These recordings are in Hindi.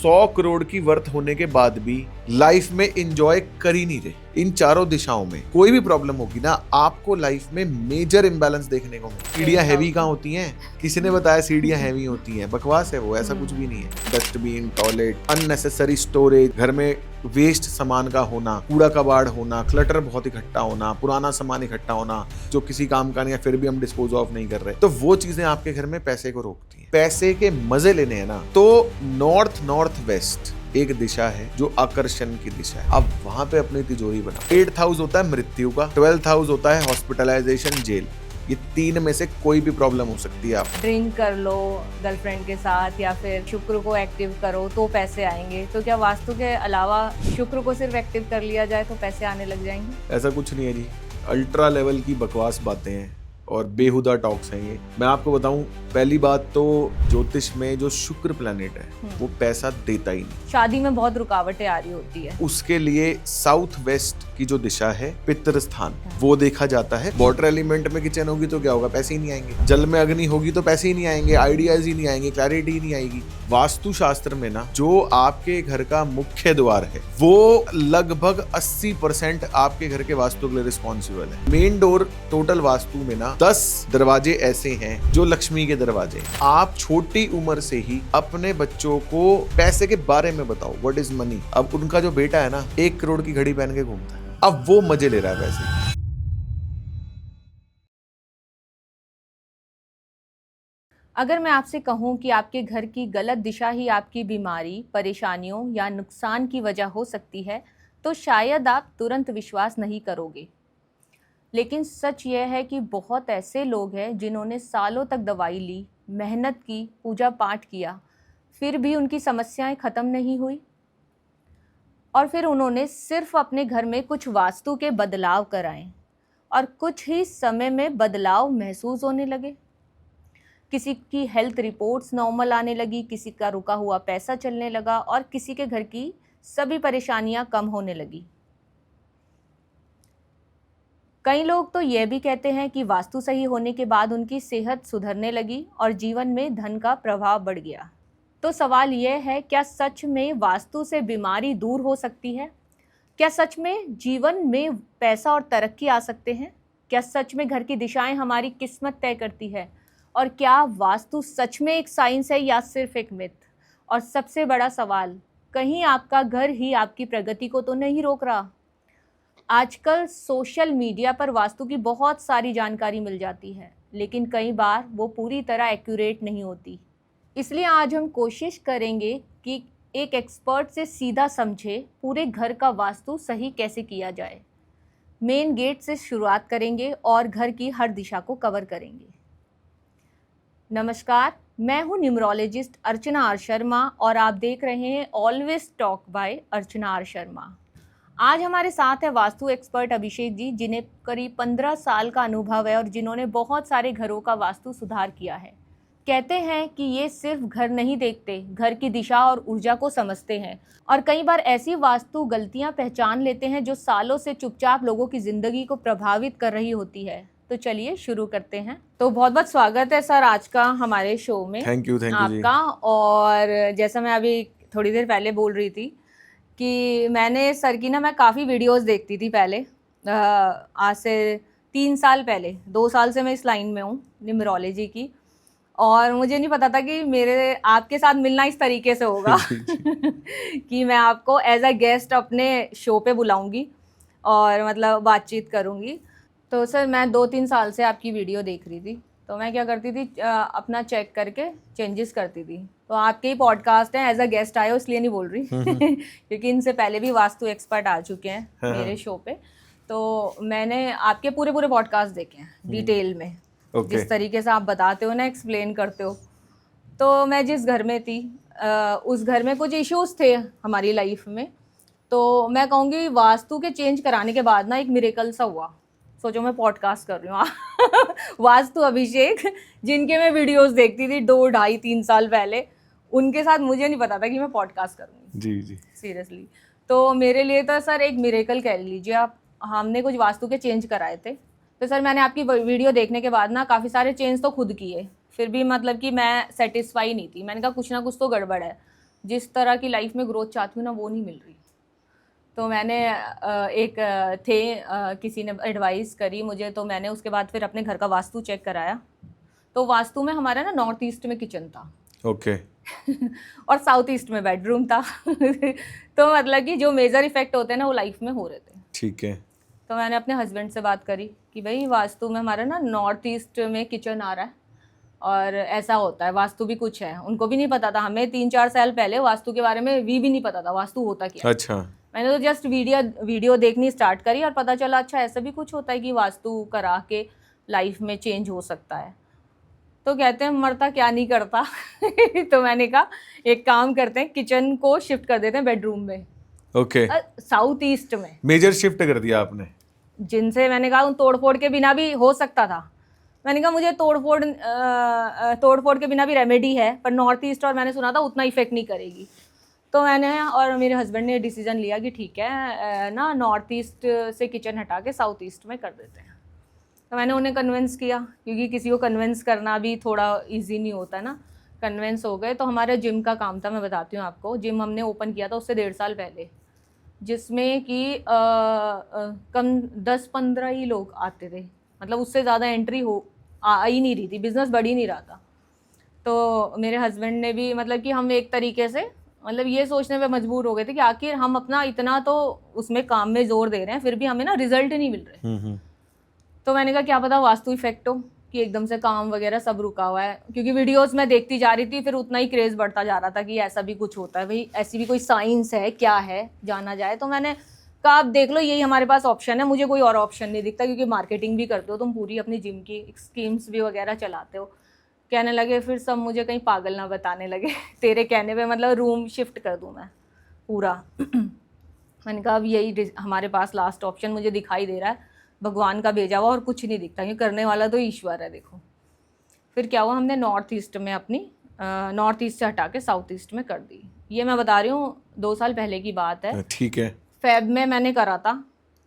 100 करोड़ की वर्थ होने के बाद भी लाइफ में एंजॉय कर ही नहीं रहे। इन चारों दिशाओं में कोई भी प्रॉब्लम होगी ना, आपको लाइफ में मेजर इम्बैलेंस देखने को मिलेगा। सीढ़ियां हैवी कहाँ होती हैं? किसी ने बताया सीढ़ियां हैवी होती हैं? बकवास है वो, ऐसा कुछ भी नहीं है। डस्टबिन, टॉयलेट, अननेसेसरी स्टोरेज, घर में वेस्ट सामान का होना, कूड़ा कबाड़ होना, क्लटर बहुत इकट्ठा होना, पुराना सामान इकट्ठा होना जो किसी काम का नहीं है फिर भी हम डिस्पोज ऑफ नहीं कर रहे, तो वो चीजें आपके घर में पैसे को रोकती हैं। पैसे के मजे लेने हैं ना, तो नॉर्थ वेस्ट एक दिशा है जो आकर्षण की दिशा है। अब वहां पे अपनी तिजोरी बनाओ। 8th हाउस होता है मृत्यु का, 12th हाउस होता है हॉस्पिटलाइजेशन, जेल। ये 3 में से कोई भी प्रॉब्लम हो सकती है। आप ड्रिंक कर लो गर्लफ्रेंड के साथ या फिर शुक्र को एक्टिव करो तो पैसे आएंगे, तो क्या वास्तु के अलावा शुक्र को सिर्फ एक्टिव कर लिया जाए तो पैसे आने लग जाएंगे? ऐसा कुछ नहीं है जी, अल्ट्रा लेवल की बकवास बातें हैं और बेहुदा टॉक्स हैं ये। मैं आपको बताऊं, पहली बात तो ज्योतिष में जो शुक्र प्लैनेट है वो पैसा देता ही नहीं। शादी में बहुत रुकावटें आ रही होती है, उसके लिए साउथ वेस्ट की जो दिशा है पितृ स्थान, वो देखा जाता है। वाटर एलिमेंट में किचन होगी तो क्या होगा? पैसे ही नहीं आएंगे। जल में अग्नि होगी तो पैसे ही नहीं आएंगे, आइडियाज ही नहीं आएंगे, क्लैरिटी ही नहीं आएगी। वास्तु शास्त्र में ना, जो आपके घर का मुख्य द्वार है वो लगभग 80% आपके घर के वास्तु के लिए रिस्पॉन्सिबल है। मेन डोर टोटल वास्तु में ना 10 दरवाजे ऐसे हैं जो लक्ष्मी के दरवाजे हैं। आप छोटी उम्र से ही अपने बच्चों को पैसे के बारे में बताओ, व्हाट इज मनी। अब उनका जो बेटा है ना 1 करोड़ की घड़ी पहन के घूमता है, अब वो मजे ले रहा है पैसे। अगर मैं आपसे कहूं कि आपके घर की गलत दिशा ही आपकी बीमारी, परेशानियों या नुकसान की वजह हो सकती है, तो शायद आप तुरंत विश्वास नहीं करोगे। लेकिन सच यह है कि बहुत ऐसे लोग हैं जिन्होंने सालों तक दवाई ली, मेहनत की, पूजा पाठ किया, फिर भी उनकी समस्याएं ख़त्म नहीं हुई। और फिर उन्होंने सिर्फ अपने घर में कुछ वास्तु के बदलाव कराए और कुछ ही समय में बदलाव महसूस होने लगे। किसी की हेल्थ रिपोर्ट्स नॉर्मल आने लगी, किसी का रुका हुआ पैसा चलने लगा और किसी के घर की सभी परेशानियां कम होने लगी। कई लोग तो यह भी कहते हैं कि वास्तु सही होने के बाद उनकी सेहत सुधरने लगी और जीवन में धन का प्रभाव बढ़ गया। तो सवाल यह है, क्या सच में वास्तु से बीमारी दूर हो सकती है? क्या सच में जीवन में पैसा और तरक्की आ सकते हैं? क्या सच में घर की दिशाएं हमारी किस्मत तय करती है? और क्या वास्तु सच में एक साइंस है या सिर्फ एक मिथ? और सबसे बड़ा सवाल, कहीं आपका घर ही आपकी प्रगति को तो नहीं रोक रहा? आजकल सोशल मीडिया पर वास्तु की बहुत सारी जानकारी मिल जाती है, लेकिन कई बार वो पूरी तरह एक्यूरेट नहीं होती। इसलिए आज हम कोशिश करेंगे कि एक एक्सपर्ट से सीधा समझे पूरे घर का वास्तु सही कैसे किया जाए। मेन गेट से शुरुआत करेंगे और घर की हर दिशा को कवर करेंगे। नमस्कार, मैं हूँ न्यूमरोलॉजिस्ट अर्चना आर शर्मा और आप देख रहे हैं always talk by Archana R Sharma. आज हमारे साथ है वास्तु एक्सपर्ट अभिषेक जी, जिन्हें करीब 15 साल का अनुभव है और जिन्होंने बहुत सारे घरों का वास्तु सुधार किया है। कहते हैं कि ये सिर्फ घर नहीं देखते, घर की दिशा और ऊर्जा को समझते हैं और कई बार ऐसी वास्तु गलतियां पहचान लेते हैं जो सालों से चुपचाप लोगों की ज़िंदगी को प्रभावित कर रही होती है। तो चलिए शुरू करते हैं। तो बहुत बहुत स्वागत है सर आज का हमारे शो में। थैंक यू आपका। और जैसा मैं अभी थोड़ी देर पहले बोल रही थी कि मैंने सर की मैं काफ़ी वीडियोस देखती थी पहले, आज से 3 साल पहले। 2 साल से मैं इस लाइन में हूँ न्यूमरोलॉजी की, और मुझे नहीं पता था कि मेरे आपके साथ मिलना इस तरीके से होगा कि मैं आपको एज अ गेस्ट अपने शो पे बुलाऊंगी और मतलब बातचीत करूंगी। तो सर मैं 2-3 साल से आपकी वीडियो देख रही थी, तो मैं क्या करती थी, अपना चेक करके चेंजेस करती थी। तो आपके ही पॉडकास्ट हैं, एज अ गेस्ट आए हो इसलिए नहीं बोल रही क्योंकि इनसे पहले भी वास्तु एक्सपर्ट आ चुके हैं मेरे शो पे। तो मैंने आपके पूरे पॉडकास्ट देखे हैं डिटेल में। जिस तरीके से आप बताते हो ना, एक्सप्लेन करते हो। तो मैं जिस घर में थी उस घर में कुछ इश्यूज थे हमारी लाइफ में, तो मैं कहूँगी वास्तु के चेंज कराने के बाद ना एक मिरेकल सा हुआ। सोचो मैं पॉडकास्ट कर रही हूँ वास्तु अभिषेक, जिनके मैं वीडियोस देखती थी 2-2.5-3 साल पहले, उनके साथ मुझे नहीं पता था कि मैं पॉडकास्ट करूँगी। जी सीरियसली। तो मेरे लिए तो सर एक मिरेकल कह लीजिए आप। हमने कुछ वास्तु के चेंज कराए थे, तो सर मैंने आपकी वीडियो देखने के बाद ना काफ़ी सारे चेंज तो खुद किए, फिर भी मतलब कि मैं सेटिस्फाई नहीं थी। मैंने कहा कुछ ना कुछ तो गड़बड़ है। जिस तरह की लाइफ में ग्रोथ चाहती हूँ ना वो नहीं मिल रही। तो मैंने किसी ने एडवाइस करी मुझे, तो मैंने उसके बाद फिर अपने घर का वास्तु चेक कराया। तो वास्तु में हमारा ना नॉर्थ ईस्ट में किचन था ओके। और साउथ ईस्ट में बेडरूम था तो मतलब कि जो मेजर इफेक्ट होते हैं ना वो लाइफ में हो रहे थे। ठीक है। तो मैंने अपने हस्बैंड से बात करी कि भाई वास्तु में हमारा ना नॉर्थ ईस्ट में किचन आ रहा है और ऐसा होता है, वास्तु भी कुछ है। उनको भी नहीं पता था, हमें 3-4 साल पहले वास्तु के बारे में भी नहीं पता था वास्तु होता क्या है। अच्छा। मैंने तो जस्ट वीडियो देखनी स्टार्ट करी और पता चला अच्छा ऐसा भी कुछ होता है कि वास्तु करा के लाइफ में चेंज हो सकता है। तो कहते हैं मरता क्या नहीं करता तो मैंने कहा एक काम करते हैं, किचन को शिफ्ट कर देते हैं बेडरूम में। ओके। साउथ ईस्ट में मेजर शिफ्ट कर दिया आपने। जिनसे मैंने कहा तोड़ फोड़ के बिना भी हो सकता था। मैंने कहा मुझे तोड़ फोड़ के बिना भी रेमेडी है, पर नॉर्थ ईस्ट और मैंने सुना था उतना इफेक्ट नहीं करेगी। तो मैंने और मेरे हस्बैंड ने डिसीजन लिया कि ठीक है ना, नॉर्थ ईस्ट से किचन हटा के साउथ ईस्ट में कर देते हैं। तो मैंने उन्हें कन्विंस किया, क्योंकि किसी को कन्विंस करना भी थोड़ा इजी नहीं होता ना। कन्विंस हो गए। तो हमारे जिम का काम था, मैं बताती हूँ आपको। जिम हमने ओपन किया था उससे 1.5 साल पहले, जिसमें कि कम 10-15 ही लोग आते थे, मतलब उससे ज़्यादा एंट्री आ ही नहीं रही थी, बिज़नेस बढ़ ही नहीं रहा था। तो मेरे हस्बैंड ने भी मतलब कि हम एक तरीके से मतलब ये सोचने पे मजबूर हो गए थे कि आखिर हम अपना इतना तो उसमें काम में जोर दे रहे हैं, फिर भी हमें ना रिजल्ट नहीं मिल रहे। तो मैंने कहा क्या पता वास्तु इफेक्ट हो कि एकदम से काम वगैरह सब रुका हुआ है, क्योंकि वीडियोस में देखती जा रही थी, फिर उतना ही क्रेज़ बढ़ता जा रहा था कि ऐसा भी कुछ होता है, भाई ऐसी भी कोई साइंस है, क्या है, जाना जाए। तो मैंने कहा आप देख लो, यही हमारे पास ऑप्शन है, मुझे कोई और ऑप्शन नहीं दिखता, क्योंकि मार्केटिंग भी करते हो तुम पूरी, अपनी जिम की स्कीम्स भी वगैरह चलाते हो। कहने लगे फिर सब मुझे कहीं पागल ना बताने लगे तेरे कहने पे मतलब रूम शिफ्ट कर दूँ मैं पूरा मैंने कहा अब यही हमारे पास लास्ट ऑप्शन मुझे दिखाई दे रहा है, भगवान का भेजा हुआ और कुछ नहीं दिखता, क्योंकि करने वाला तो ईश्वर है। देखो फिर क्या हुआ, हमने नॉर्थ ईस्ट में अपनी नॉर्थ ईस्ट से हटा के साउथ ईस्ट में कर दी। ये मैं बता रही हूँ 2 साल पहले की बात है। ठीक है। फेब में मैंने करा था,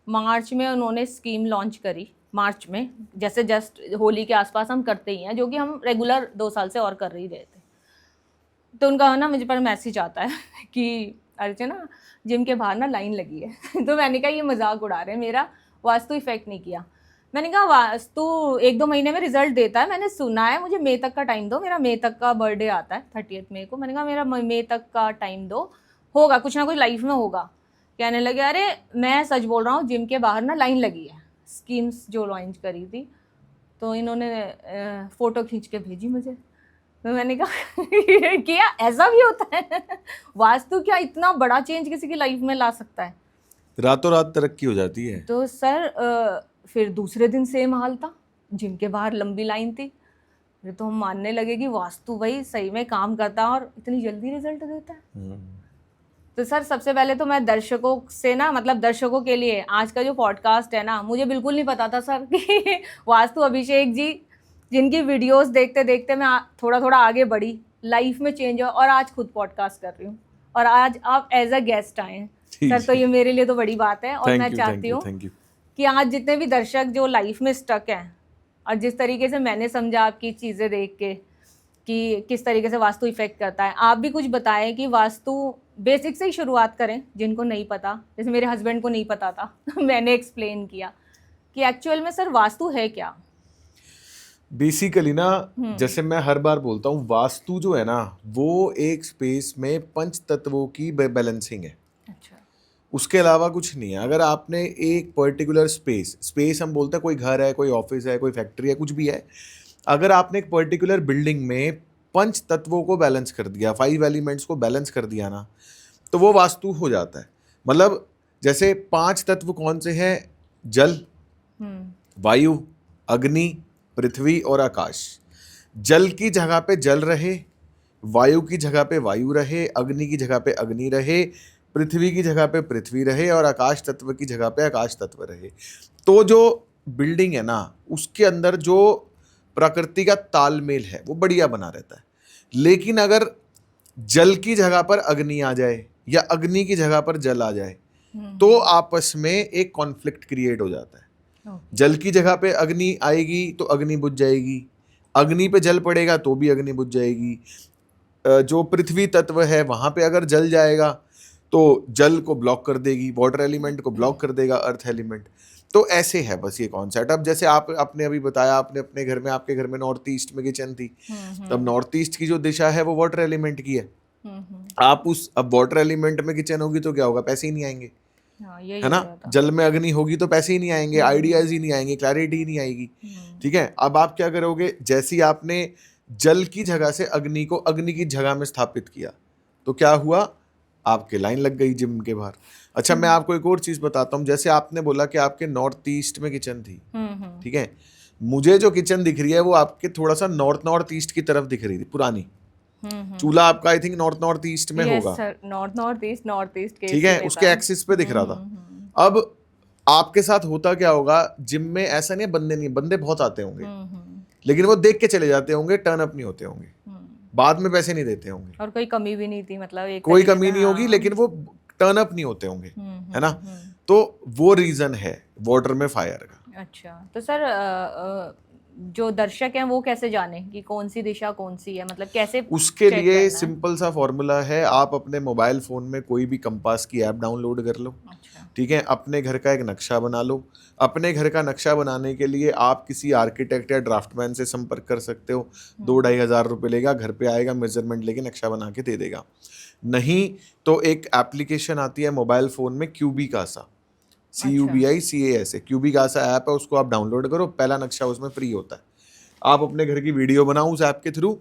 मार्च में उन्होंने स्कीम लॉन्च करी, मार्च में, जैसे जस्ट होली के आसपास हम करते ही हैं, जो कि हम रेगुलर 2 साल से और कर ही रहे थे। तो उनका ना मुझे पर मैसेज आता है कि अर्चना जिम के बाहर ना लाइन लगी है तो मैंने कहा ये मजाक उड़ा रहे हैं मेरा, वास्तु इफेक्ट नहीं किया। मैंने कहा वास्तु 1-2 महीने में रिजल्ट देता है, मैंने सुना है, मुझे मई तक का टाइम दो, मेरा मई तक का बर्थडे आता है 30 मई को। मैंने कहा मेरा मई तक का टाइम दो, होगा कुछ ना कुछ लाइफ में होगा। कहने लगे अरे मैं सच बोल रहा हूँ, जिम के बाहर ना लाइन लगी है, स्कीम्स जो लॉन्च करी थी। तो इन्होंने फ़ोटो खींच के भेजी मुझे। तो मैंने कहा क्या ऐसा भी होता है वास्तु क्या इतना बड़ा चेंज किसी की लाइफ में ला सकता है, रातों रात तरक्की हो जाती है। तो सर फिर दूसरे दिन सेम हाल था, जिम के बाहर लंबी लाइन थी। फिर तो हम मानने लगे कि वास्तु भाई सही में काम करता है और इतनी जल्दी रिजल्ट देता है। तो सर सबसे पहले तो मैं दर्शकों से ना, मतलब दर्शकों के लिए आज का जो पॉडकास्ट है ना, मुझे बिल्कुल नहीं पता था सर कि वास्तु अभिषेक जी, जिनकी वीडियोस देखते देखते मैं थोड़ा थोड़ा आगे बढ़ी, लाइफ में चेंज हुआ और आज खुद पॉडकास्ट कर रही हूँ और आज आप एज अ गेस्ट आए हैं सर, तो ये मेरे लिए तो बड़ी बात है। और मैं चाहती हूँ कि आज जितने भी दर्शक जो लाइफ में स्टक हैं, और जिस तरीके से मैंने समझा आपकी चीज़ें देख के कि किस तरीके से वास्तु इफेक्ट करता है, आप भी कुछ बताएं कि वास्तु बेसिक से ही शुरुआत करें, जिनको नहीं पता, जैसे मेरे हस्बैंड को नहीं पता था मैंने एक्सप्लेन किया कि एक्चुअल में सर वास्तु है क्या। बेसिकली ना, जैसे मैं हर बार बोलता हूँ, वास्तु जो है ना वो एक स्पेस में 5 तत्वों की बैलेंसिंग है। अच्छा। उसके अलावा कुछ नहीं है। अगर आपने एक पर्टिकुलर स्पेस हम बोलते हैं, कोई घर है, कोई ऑफिस है, कोई फैक्ट्री है, कुछ भी है, अगर आपने एक पर्टिकुलर बिल्डिंग में 5 तत्वों को बैलेंस कर दिया, 5 एलिमेंट्स को बैलेंस कर दिया ना, तो वो वास्तु हो जाता है। मतलब जैसे 5 तत्व कौन से हैं? जल, वायु, अग्नि, पृथ्वी और आकाश। जल की जगह पे जल रहे, वायु की जगह पे वायु रहे, अग्नि की जगह पे अग्नि रहे, पृथ्वी की जगह पे पृथ्वी रहे और आकाश तत्व की जगह पे आकाश तत्व रहे। तो जो बिल्डिंग है ना, उसके अंदर जो प्रकृति का तालमेल है वो बढ़िया बना रहता है। लेकिन अगर जल की जगह पर अग्नि आ जाए या अग्नि की जगह पर जल आ जाए, तो आपस में एक कॉन्फ्लिक्ट क्रिएट हो जाता है। जल की जगह पे अग्नि आएगी तो अग्नि बुझ जाएगी, अग्नि पे जल पड़ेगा तो भी अग्नि बुझ जाएगी। जो पृथ्वी तत्व है वहां पे अगर जल जाएगा तो जल को ब्लॉक कर देगी, वाटर एलिमेंट को ब्लॉक कर देगा अर्थ एलिमेंट। तो ऐसे है बस ये कॉन्सेप्ट। अब जैसे आपने अभी बताया, आपने अपने घर में, आपके घर में नॉर्थ ईस्ट में किचन थी, तब नॉर्थ ईस्ट की जो दिशा है वो वाटर एलिमेंट की है। आप उस अब वाटर एलिमेंट में किचन होगी तो क्या होगा, पैसे ही नहीं आएंगे, है ना। जल में अग्नि होगी तो पैसे ही नहीं आएंगे, आइडियाज ही नहीं आएंगे, क्लैरिटी ही नहीं आएगी। ठीक है, अब आप क्या करोगे, जैसे ही आपने जल की जगह से अग्नि को अग्नि की जगह में स्थापित किया तो क्या हुआ, आपके लाइन लग गई जिम के बाहर। अच्छा, मैं आपको एक और चीज बताता हूँ। जैसे आपने बोला कि आपके नॉर्थ ईस्ट में किचन थी, ठीक है, मुझे जो किचन दिख रही है वो आपके थोड़ा सा नॉर्थ ईस्ट की तरफ दिख रही थी, पुरानी। चूल्हा आपका आई थिंक नॉर्थ ईस्ट में होगा, नॉर्थ ईस्ट के, ठीक है, उसके एक्सिस पे दिख रहा था। अब आपके साथ होता क्या होगा, जिम में ऐसा नहीं है बंदे नहीं, बंदे बहुत आते होंगे, लेकिन वो देख के चले जाते होंगे, टर्न अप नहीं होते होंगे, बाद में पैसे नहीं देते होंगे, और कोई कमी भी नहीं थी, मतलब एक कोई कमी नहीं होगी, लेकिन वो टर्न अप नहीं होते होंगे, है ना। तो वो रीजन है वाटर में फायर का। अच्छा, तो सर जो दर्शक हैं वो कैसे जाने कि कौन सी दिशा कौन सी है, मतलब कैसे? उसके लिए सिंपल सा फॉर्मूला है, आप अपने मोबाइल फोन में कोई भी कंपास की ऐप डाउनलोड कर लो। अच्छा। ठीक है, अपने घर का एक नक्शा बना लो। अपने घर का नक्शा बनाने के लिए आप किसी आर्किटेक्ट या ड्राफ्टमैन से संपर्क कर सकते हो। 2-2.5 रुपये लेगा, घर पे आएगा, मेजरमेंट लेके नक्शा बना के दे देगा। नहीं तो एक एप्लीकेशन आती है मोबाइल फोन में, क्यूबिकासा, CUBICASA, क्यूबिकासा ऐप है, उसको आप डाउनलोड करो। पहला नक्शा उसमें फ्री होता है। आप अपने घर की वीडियो बनाओ उस ऐप के थ्रू,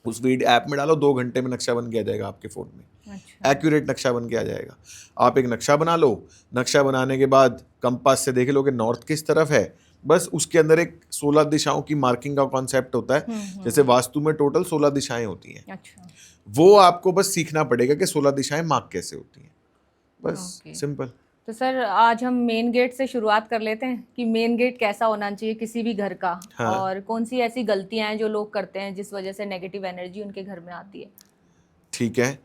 उस ऐप में डालो, 2 घंटे में नक्शा बन के आ जाएगा आपके फ़ोन में। अच्छा। एक्यूरेट नक्शा बन के आ जाएगा। आप एक नक्शा बना लो, नक्शा बनाने के बाद कंपास से देख लो कि नॉर्थ किस तरफ है, बस उसके अंदर एक 16 दिशाओं की मार्किंग का कॉन्सेप्ट होता है। जैसे वास्तु में टोटल 16 दिशाएं होती हैं। अच्छा। वो आपको बस सीखना पड़ेगा कि 16 दिशाएं मार्क कैसे होती हैं, बस सिंपल। तो सर आज हम मेन गेट से शुरुआत कर लेते हैं कि मेन गेट कैसा होना चाहिए किसी भी घर का। हाँ। और कौन सी ऐसी गलतियां हैं जो लोग करते हैं जिस वजह से नेगेटिव एनर्जी उनके घर में आती है। ठीक है,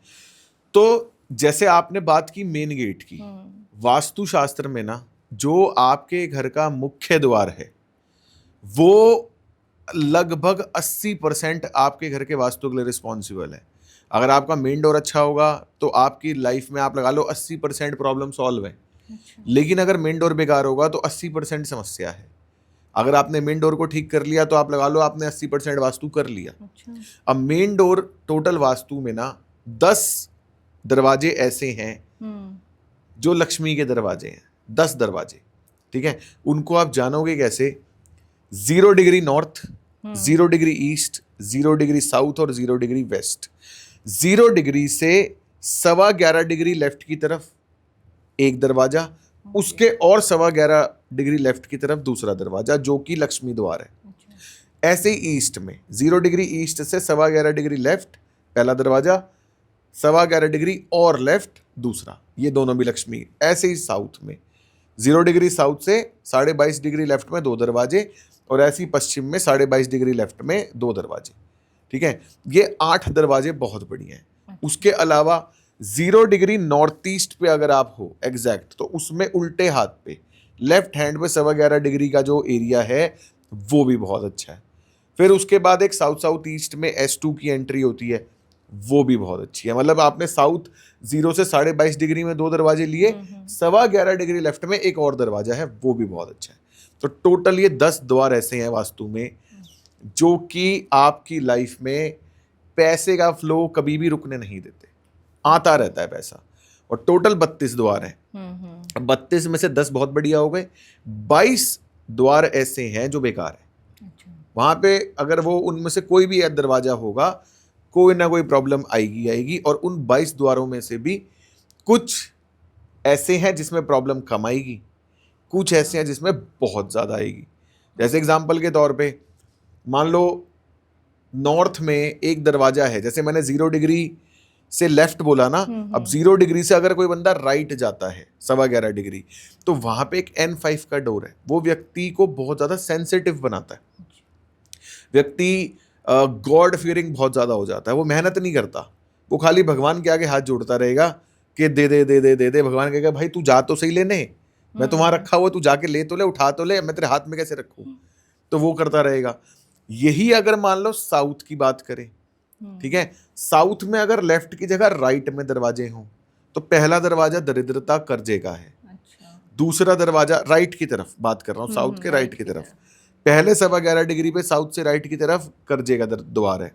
तो जैसे आपने बात की मेन गेट की, वास्तु शास्त्र में ना जो आपके घर का मुख्य द्वार है वो लगभग 80% आपके घर के वास्तु के लिए रिस्पॉन्सिबल है। अगर आपका मेन डोर अच्छा होगा तो आपकी लाइफ में आप लगा लो 80% प्रॉब्लम सॉल्व है। अच्छा। लेकिन अगर मेन डोर बेकार होगा तो 80% समस्या है। अगर आपने मेन डोर को ठीक कर लिया तो आप लगा लो आपने 80% वास्तु कर लिया। अच्छा। अब मेन डोर टोटल वास्तु में ना 10 दरवाजे ऐसे हैं जो लक्ष्मी के दरवाजे हैं, 10 दरवाजे। ठीक है, उनको आप जानोगे कैसे? 0 degree north, 0 degree east, 0 degree south और 0 डिग्री वेस्ट। 0 डिग्री से 11.25 डिग्री लेफ्ट की तरफ एक दरवाजा, उसके और 11.25 डिग्री लेफ्ट की तरफ दूसरा दरवाजा जो कि लक्ष्मी द्वार है। अच्छा। ऐसे ही ईस्ट में 0 डिग्री ईस्ट से 11.25 डिग्री लेफ्ट पहला दरवाजा, 11.25 डिग्री और लेफ्ट दूसरा, ये दोनों भी लक्ष्मी। ऐसे ही साउथ में 0 डिग्री साउथ से 22.5 डिग्री लेफ्ट में 2 दरवाजे, और ऐसे ही पश्चिम में 22.5 डिग्री लेफ्ट में 2 दरवाजे। ठीक है, ये 8 दरवाजे बहुत बढ़िया हैं। उसके अलावा 0 डिग्री नॉर्थ ईस्ट पे अगर आप हो एग्जैक्ट, तो उसमें उल्टे हाथ पे लेफ्ट हैंड पे 11.25 डिग्री का जो एरिया है वो भी बहुत अच्छा है। फिर उसके बाद एक साउथ ईस्ट में S2 की एंट्री होती है, वो भी बहुत अच्छी है। मतलब आपने साउथ 0 से 22.5 डिग्री में 2 दरवाजे लिए, 11.25 डिग्री लेफ्ट में एक और दरवाजा है, वो भी बहुत अच्छा है। तो टोटल ये 10 द्वार ऐसे हैं वास्तु में जो कि आपकी लाइफ में पैसे का फ्लो कभी भी रुकने नहीं देते, आता रहता है पैसा। और टोटल 32 द्वार हैं। 32 में से 10 बहुत बढ़िया हो गए, 22 द्वार ऐसे हैं जो बेकार है। अच्छा। वहां पे अगर वो उनमें से कोई भी दरवाजा होगा, कोई ना कोई प्रॉब्लम आएगी। और उन 22 द्वारों में से भी कुछ ऐसे हैं जिसमें प्रॉब्लम कम आएगी, कुछ ऐसे हैं जिसमें बहुत ज़्यादा आएगी। जैसे एग्जाम्पल के तौर पे मान लो नॉर्थ में एक दरवाजा है, जैसे मैंने 0 डिग्री से लेफ्ट बोला ना, अब 0 डिग्री से अगर कोई बंदा राइट जाता है 11.25 डिग्री, तो वहां पे एक N5 का डोर है, वो व्यक्ति को बहुत ज़्यादा सेंसिटिव बनाता है। व्यक्ति गॉड फियरिंग बहुत ज़्यादा हो जाता है, वो मेहनत नहीं करता, वो खाली भगवान के आगे हाथ जोड़ता रहेगा कि दे दे दे दे दे दे। भगवान कहेगा भाई तू जा तो सही लेने, मैं तो वहां रखा हुआ, तू जाके ले तो ले, उठा तो ले, मैं तेरे हाथ में कैसे रखूं? तो वो करता रहेगा। यही अगर मान लो साउथ की बात करें, ठीक है। साउथ में अगर लेफ्ट की जगह राइट में दरवाजे हों तो पहला दरवाजा दरिद्रता कर्जे का है, अच्छा। दूसरा दरवाजा राइट की तरफ बात कर रहा हूँ, साउथ के राइट की तरफ, पहले 11.25 डिग्री पे साउथ से राइट की तरफ कर्जे का द्वार है।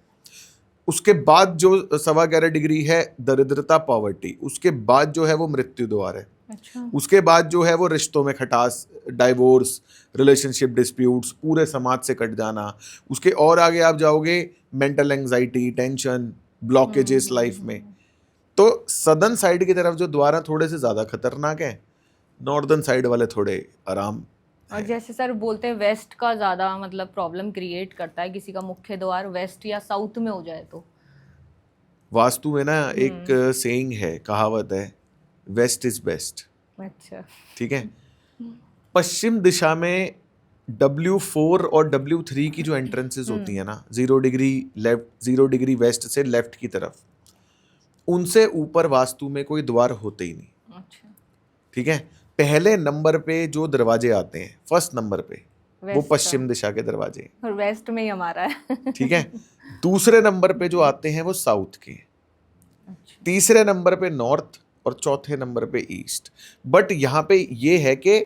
उसके बाद जो 11.25 डिग्री है दरिद्रता पॉवर्टी, उसके बाद जो है वो मृत्यु द्वार है। अच्छा। उसके बाद जो है वो रिश्तों में खटास, डाइवोर्स, रिलेशनशिप डिस्प्यूट्स, पूरे समाज से कट जाना। उसके और आगे आप जाओगे mental anxiety, tension, blockages life में। तो सदर्न साइड की तरफ जो द्वार है थोड़े से ज़्यादा खतरनाक है, नॉर्दर्न साइड वाले थोड़े आराम। और जैसे सर बोलते हैं वेस्ट का ज़्यादा मतलब प्रॉब्लम क्रिएट करता है, किसी का मुख्य द्वार वेस्ट या साउथ में हो जाए तो। वास्तु में ना एक सेइंग है, कहावत है, वेस्ट इज बेस्ट। अच्छा। ठीक है। पश्चिम दिशा में W4 और W3 की जो एंट्रेंसेस होती है ना, 0 डिग्री लेफ्ट, 0 डिग्री वेस्ट से लेफ्ट की तरफ, उनसे ऊपर वास्तु में कोई द्वार होते ही नहीं। अच्छा। ठीक है। पहले नंबर पे जो दरवाजे आते हैं, फर्स्ट नंबर पे, वो वेस्ट पश्चिम दिशा के दरवाजे हैं। और वेस्ट में ही हमारा है। ठीक है। दूसरे नंबर पे जो आते हैं वो साउथ के, अच्छा। तीसरे नंबर पे नॉर्थ और चौथे नंबर पे ईस्ट। बट यहाँ पे ये है कि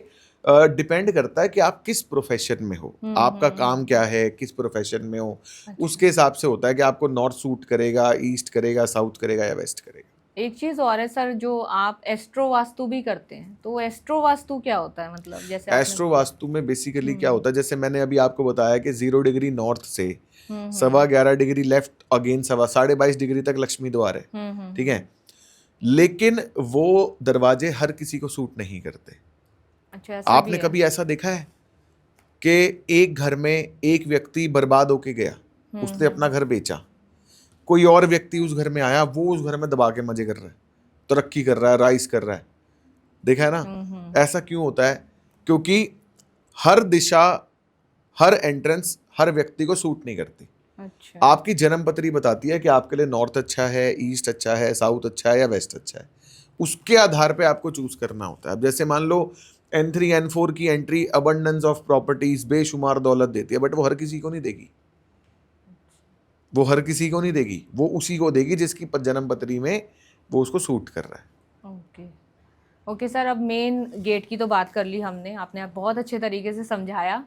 डिपेंड करता है कि आप किस प्रोफेशन में हो, आपका काम क्या है, किस प्रोफेशन में हो, उसके हिसाब से होता है कि आपको नॉर्थ सूट करेगा, ईस्ट करेगा, साउथ करेगा या वेस्ट करेगा। एक चीज और है सर, जो आप एस्ट्रो वास्तु भी करते हैं, तो एस्ट्रो वास्तु क्या होता है? मतलब जैसे एस्ट्रो वास्तु में बेसिकली क्या होता है, जैसे मैंने अभी आपको बताया कि 0 डिग्री नॉर्थ से 11.25 डिग्री लेफ्ट, अगेन 22.5 डिग्री तक लक्ष्मी द्वार है। ठीक है। लेकिन वो दरवाजे हर किसी को सूट नहीं करते। अच्छा, ऐसा आपने भी है? कभी ऐसा देखा है कि एक घर में एक व्यक्ति बर्बाद होके गया, उसने अपना घर बेचा, कोई और व्यक्ति उस घर में आया, वो उस घर में दबा के मजे कर रहा है, तरक्की कर रहा है, राइज कर रहा है। देखा है ना? ऐसा क्यों होता है? क्योंकि हर दिशा, हर एंट्रेंस हर व्यक्ति को सूट नहीं करती। अच्छा। आपकी जन्म पत्री बताती है कि आपके लिए नॉर्थ अच्छा है, ईस्ट अच्छा है, साउथ अच्छा है या वेस्ट अच्छा है। उसके आधार पे आपको चूज करना होता है। अब जैसे मान लो N3 N4 की एंट्री अबंडेंस ऑफ प्रॉपर्टीज, बेशुमार दौलत देती है, बट वो हर किसी को नहीं देगी। वो हर किसी को नहीं देगी, वो उसी को देगी जिसकी जन्म पत्री में वो उसको सूट कर रहा है। ओके। ओके सर, अब मेन गेट की तो बात कर ली हमने, आपने बहुत अच्छे तरीके से समझाया।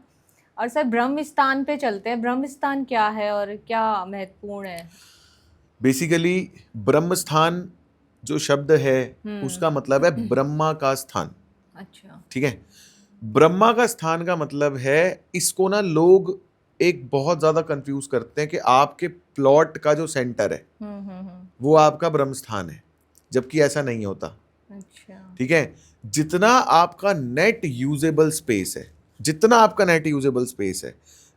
और सर ब्रह्म स्थान पे चलते हैं। ब्रह्म स्थान क्या है और क्या महत्वपूर्ण है? बेसिकली ब्रह्म स्थान जो शब्द है उसका मतलब है ब्रह्मा का स्थान। अच्छा। ठीक है। ब्रह्मा का स्थान का मतलब है, इसको ना लोग एक बहुत ज्यादा कंफ्यूज करते हैं कि आपके प्लॉट का जो सेंटर है वो आपका ब्रह्म स्थान है, जबकि ऐसा नहीं होता। अच्छा। ठीक है। जितना आपका नेट यूजेबल स्पेस है, जितना आपका नेट यूजेबल स्पेस है,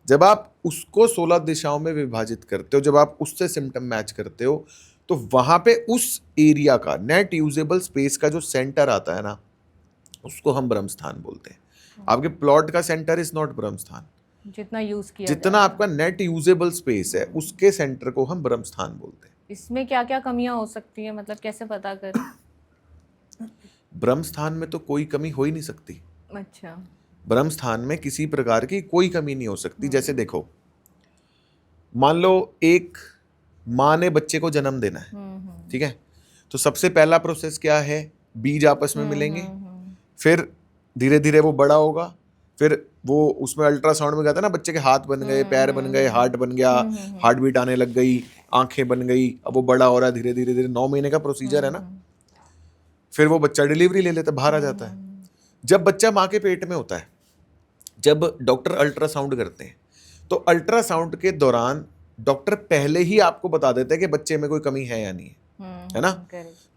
जब आप उसको 16 दिशाओं में विभाजित करते हो, जब आप उससे सिम्टम मैच करते हो, तो वहां पे उस एरिया का नेट यूजेबल स्पेस का जो सेंटर आता है ना, उसको हम ब्रह्म स्थान बोलते हैं। आपके प्लॉट का सेंटर इज नॉट ब्रह्म स्थान। जितना यूज किया जितना आपका नेट यूजेबल स्पेस है उसके सेंटर को हम ब्रह्म स्थान बोलते हैं। इसमें क्या क्या कमियां हो सकती है, मतलब कैसे पता करें? ब्रह्म स्थान में तो कोई कमी हो ही नहीं सकती। अच्छा। ब्रह्म स्थान में किसी प्रकार की कोई कमी नहीं हो सकती। जैसे देखो, मान लो एक माँ ने बच्चे को जन्म देना है। ठीक है। तो सबसे पहला प्रोसेस क्या है? बीज आपस में मिलेंगे, फिर धीरे धीरे वो बड़ा होगा, फिर वो उसमें अल्ट्रासाउंड में कहता है ना, बच्चे के हाथ बन गए, पैर बन गए, हार्ट बन गया, हार्ट बीट आने लग गई, आंखें बन गई, अब वो बड़ा हो रहा है धीरे धीरे धीरे। 9 महीने का प्रोसीजर है ना। फिर वो बच्चा डिलीवरी ले लेता है, बाहर आ जाता है। जब बच्चा माँ के पेट में होता है, जब डॉक्टर अल्ट्रासाउंड करते हैं, तो अल्ट्रासाउंड के दौरान डॉक्टर पहले ही आपको बता देते हैं कि बच्चे में कोई कमी है या नहीं है ना।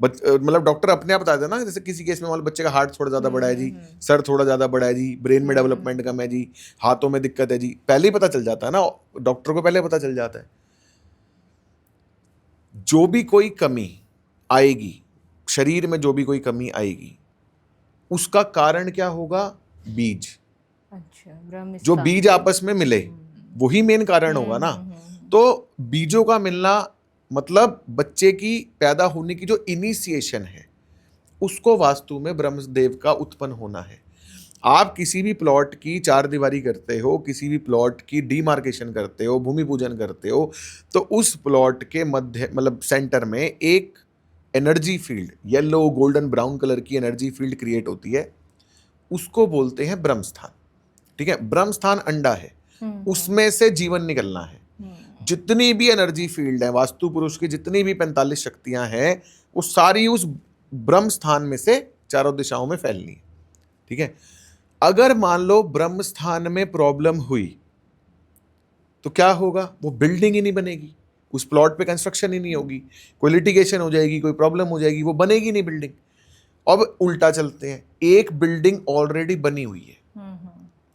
मतलब डॉक्टर अपने आप बता देना, जैसे किसी केस में मान लो बच्चे का हार्ट थोड़ा ज्यादा बड़ा है जी, सर थोड़ा ज्यादा बड़ा है जी, ब्रेन में डेवलपमेंट कम है जी, हाथों में दिक्कत है जी, पहले ही पता चल जाता है ना, डॉक्टर को पहले पता चल जाता है। जो भी कोई कमी आएगी शरीर में, जो भी कोई कमी आएगी, उसका कारण क्या होगा? बीज। अच्छा। जो बीज आपस में मिले वही मेन कारण होगा ना। तो बीजों का मिलना मतलब बच्चे की पैदा होने की जो इनिशिएशन है, उसको वास्तु में ब्रह्मदेव का उत्पन्न होना है। आप किसी भी प्लॉट की चार दीवारी करते हो, किसी भी प्लॉट की डीमार्केशन करते हो, भूमि पूजन करते हो, तो उस प्लॉट के मध्य मतलब सेंटर में एक energy field, yellow golden brown colour की एनर्जी फील्ड क्रिएट होती है, उसको बोलते हैं ब्रह्म स्थान। ठीक है, ब्रह्म स्थान अंडा है, उसमें से जीवन निकलना है। जितनी भी एनर्जी फील्ड है, वास्तु पुरुष की जितनी भी 45 शक्तियां हैं, वो सारी उस ब्रह्म स्थान में से चारों दिशाओं में फैलनी है। ठीक है, अगर मान लो ब्रह्म स्थान में प्रॉब्लम हुई तो क्या होगा? वो बिल्डिंग ही नहीं बनेगी, उस प्लॉट पे कंस्ट्रक्शन ही नहीं होगी, कोई लिटिगेशन हो जाएगी, कोई प्रॉब्लम हो जाएगी, वो बनेगी नहीं बिल्डिंग। अब उल्टा चलते हैं, एक बिल्डिंग ऑलरेडी बनी हुई है।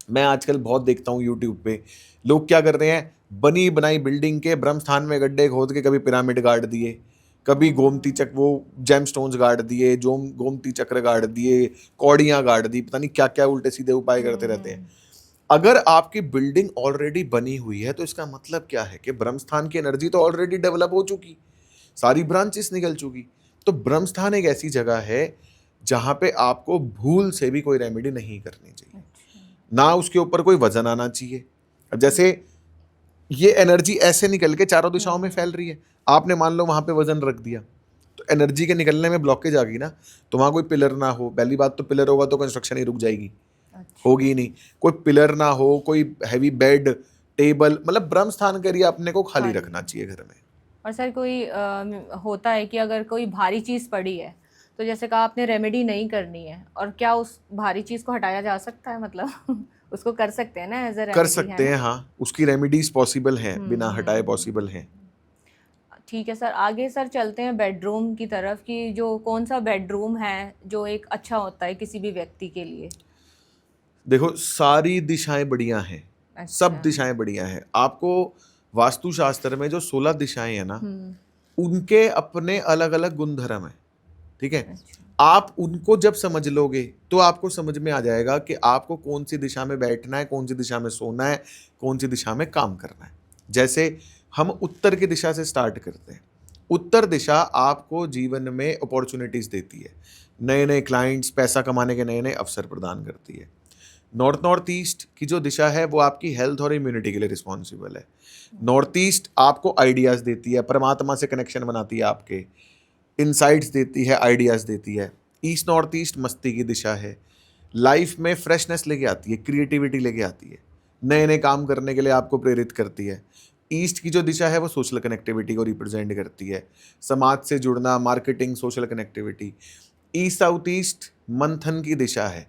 मैं आजकल बहुत देखता हूँ यूट्यूब पे, लोग क्या कर रहे हैं, बनी बनाई बिल्डिंग के ब्रह्म स्थान में गड्ढे खोद के कभी पिरामिड गाड़ दिए, कभी गोमती चक्र वो जेम स्टोन्स गाड़ दिए, जो गोमती चक्र गाड़ दिए, कौड़ियां गाड़ दी, पता नहीं क्या क्या उल्टे सीधे उपाय करते रहते हैं। अगर आपकी बिल्डिंग ऑलरेडी बनी हुई है तो इसका मतलब क्या है कि ब्रह्म स्थान की एनर्जी तो ऑलरेडी डेवलप हो चुकी, सारी ब्रांचेस निकल चुकी। तो ब्रह्म स्थान एक ऐसी जगह है जहां पे आपको भूल से भी कोई रेमेडी नहीं करनी चाहिए, ना उसके ऊपर कोई वजन आना चाहिए। अब जैसे ये एनर्जी ऐसे निकल के चारों दिशाओं में फैल रही है, आपने मान लो वहां पे वजन रख दिया तो एनर्जी के निकलने में ब्लॉकेज आ गई ना, तो वहां कोई पिलर ना हो, पहली बात तो पिलर होगा तो कंस्ट्रक्शन ही रुक जाएगी, होगी ही नहीं। कोई पिलर ना हो, कोई हैवी बेड टेबल, मतलब ब्रह्म स्थान के एरिया अपने को खाली रखना चाहिए घर में। और सर कोई होता है कि अगर कोई भारी चीज़ पड़ी है तो जैसे कहा आपने रेमेडी नहीं करनी है, और क्या उस भारी चीज़ को हटाया जा सकता है, मतलब उसको कर सकते हैं ना एज अ रेमेडी? कर सकते हैं, हाँ, उसकी रेमेडीज पॉसिबल हैं, बिना हटाए पॉसिबल हैं। ठीक है सर, आगे सर चलते हैं बेडरूम की तरफ, कि जो कौन सा बेडरूम है जो एक अच्छा होता है किसी भी व्यक्ति के लिए? देखो, सारी दिशाएं बढ़िया हैं, सब दिशाएं बढ़िया हैं। आपको वास्तुशास्त्र में जो 16 दिशाएं हैं ना, उनके अपने अलग अलग गुणधर्म है। ठीक है, आप उनको जब समझ लोगे तो आपको समझ में आ जाएगा कि आपको कौन सी दिशा में बैठना है, कौन सी दिशा में सोना है, कौन सी दिशा में काम करना है। जैसे हम उत्तर की दिशा से स्टार्ट करते हैं। उत्तर दिशा आपको जीवन में अपॉर्चुनिटीज देती है, नए नए क्लाइंट्स, पैसा कमाने के नए नए अवसर प्रदान करती है। नॉर्थ ईस्ट की जो दिशा है वो आपकी हेल्थ और इम्यूनिटी के लिए रिस्पॉन्सिबल है। नॉर्थ ईस्ट आपको आइडियाज देती है, परमात्मा से कनेक्शन बनाती है, आपके इनसाइट्स देती है, आइडियाज देती है। ईस्ट नॉर्थ ईस्ट मस्ती की दिशा है, लाइफ में फ्रेशनेस लेके आती है, क्रिएटिविटी लेके आती है, नए नए काम करने के लिए आपको प्रेरित करती है। ईस्ट की जो दिशा है वो सोशल कनेक्टिविटी को रिप्रेजेंट करती है, समाज से जुड़ना, marketing, social connectivity. East south east मंथन की दिशा है,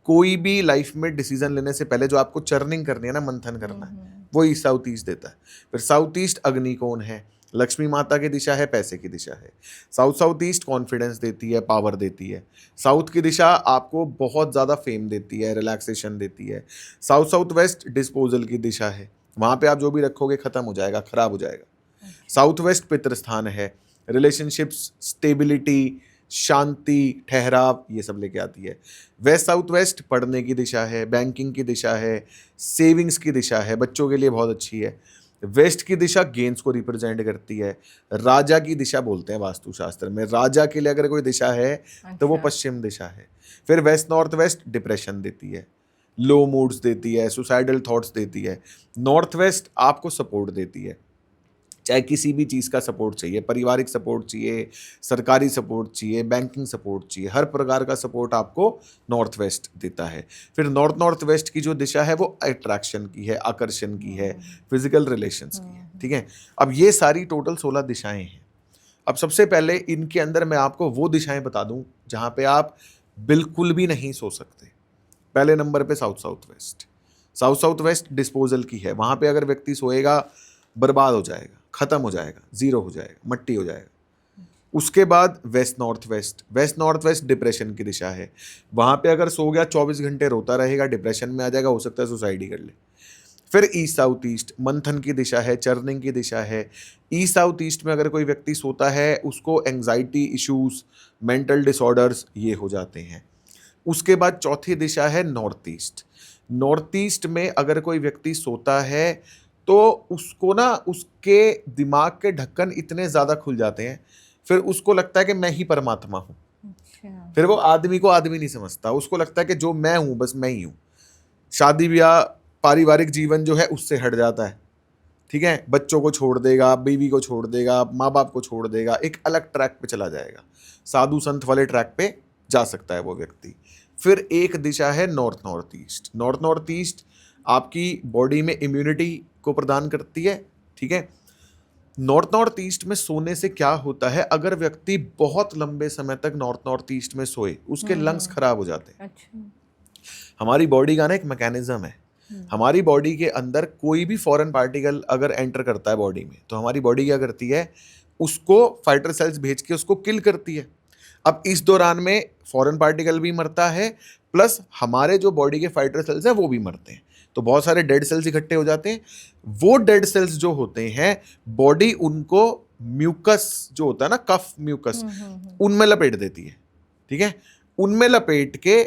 कोई भी लाइफ में डिसीजन लेने से पहले जो आपको चर्निंग करनी है ना, मंथन करना है, वो ईस्ट साउथ ईस्ट देता है। फिर साउथ ईस्ट अग्निकोण है, लक्ष्मी माता की दिशा है, पैसे की दिशा है। साउथ ईस्ट कॉन्फिडेंस देती है, पावर देती है। साउथ की दिशा आपको बहुत ज़्यादा फेम देती है, रिलैक्सेशन देती है। साउथ वेस्ट डिस्पोजल की दिशा है, वहाँ पे आप जो भी रखोगे खत्म हो जाएगा, खराब हो जाएगा। साउथ वेस्ट पितृ स्थान है, रिलेशनशिप्स, स्टेबिलिटी, शांति, ठहराव, ये सब लेके आती है। वेस्ट साउथ वेस्ट पढ़ने की दिशा है, बैंकिंग की दिशा है, सेविंग्स की दिशा है, बच्चों के लिए बहुत अच्छी है। वेस्ट की दिशा गेम्स को रिप्रेजेंट करती है, राजा की दिशा बोलते हैं वास्तुशास्त्र में। राजा के लिए अगर कोई दिशा है तो वो पश्चिम दिशा है। फिर वेस्ट नॉर्थ वेस्ट डिप्रेशन देती है, लो मूड्स देती है, सुसाइडल थॉट्स देती है। नॉर्थ वेस्ट आपको सपोर्ट देती है, चाहे किसी भी चीज़ का सपोर्ट चाहिए, पारिवारिक सपोर्ट चाहिए, सरकारी सपोर्ट चाहिए, बैंकिंग सपोर्ट चाहिए, हर प्रकार का सपोर्ट आपको नॉर्थ वेस्ट देता है। फिर नॉर्थ वेस्ट की जो दिशा है वो अट्रैक्शन की है, आकर्षण की है, फिजिकल रिलेशंस की है। ठीक है, अब ये सारी टोटल 16 दिशाएं हैं। अब सबसे पहले इनके अंदर मैं आपको वो दिशाएं बता दूं जहां पे आप बिल्कुल भी नहीं सो सकते। पहले नंबर पे साउथ वेस्ट डिस्पोजल की है, वहां पे अगर व्यक्ति सोएगा बर्बाद हो जाएगा, खत्म हो जाएगा, जीरो हो जाएगा, मट्टी हो जाएगा। उसके बाद वेस्ट नॉर्थ वेस्ट डिप्रेशन की दिशा है, वहां पे अगर सो गया 24 घंटे रोता रहेगा, डिप्रेशन में आ जाएगा, हो सकता है सुसाइड ही कर ले। फिर ईस्ट साउथ ईस्ट मंथन की दिशा है, चर्निंग की दिशा है। ईस्ट साउथ ईस्ट में अगर कोई व्यक्ति सोता है उसको एंग्जाइटी इश्यूज, मेंटल डिसऑर्डर्स ये हो जाते हैं। उसके बाद चौथी दिशा है नॉर्थ ईस्ट में अगर कोई व्यक्ति सोता है तो उसको ना उसके दिमाग के ढक्कन इतने ज़्यादा खुल जाते हैं, फिर उसको लगता है कि मैं ही परमात्मा हूँ। अच्छा। फिर वो आदमी को आदमी नहीं समझता, उसको लगता है कि जो मैं हूं बस मैं ही हूं। शादी ब्याह पारिवारिक जीवन जो है उससे हट जाता है, ठीक है, बच्चों को छोड़ देगा, बीवी को छोड़ देगा, माँ बाप को छोड़ देगा, एक अलग ट्रैक पे चला जाएगा, साधु संत वाले ट्रैक पे जा सकता है वो व्यक्ति। फिर एक दिशा है north north east. North north east आपकी बॉडी में इम्यूनिटी को प्रदान करती है, ठीक है। नॉर्थ नॉर्थ ईस्ट में सोने से क्या होता है, अगर व्यक्ति बहुत लंबे समय तक नॉर्थ नॉर्थ ईस्ट में सोए उसके लंग्स खराब हो जाते हैं। अच्छा। हमारी बॉडी का ना एक मैकेनिज्म है, हमारी बॉडी के अंदर कोई भी फॉरेन पार्टिकल अगर एंटर करता है बॉडी में, तो हमारी बॉडी क्या करती है, उसको फाइटर सेल्स भेज के उसको किल करती है। अब इस दौरान में फॉरेन पार्टिकल भी मरता है, प्लस हमारे जो बॉडी के फाइटर सेल्स हैं वो भी मरते हैं, तो बहुत सारे डेड सेल्स इकट्ठे हो जाते हैं। वो डेड सेल्स जो होते हैं बॉडी उनको म्यूकस जो होता है ना, कफ म्यूकस, उनमें लपेट देती है, ठीक है। उनमें लपेट के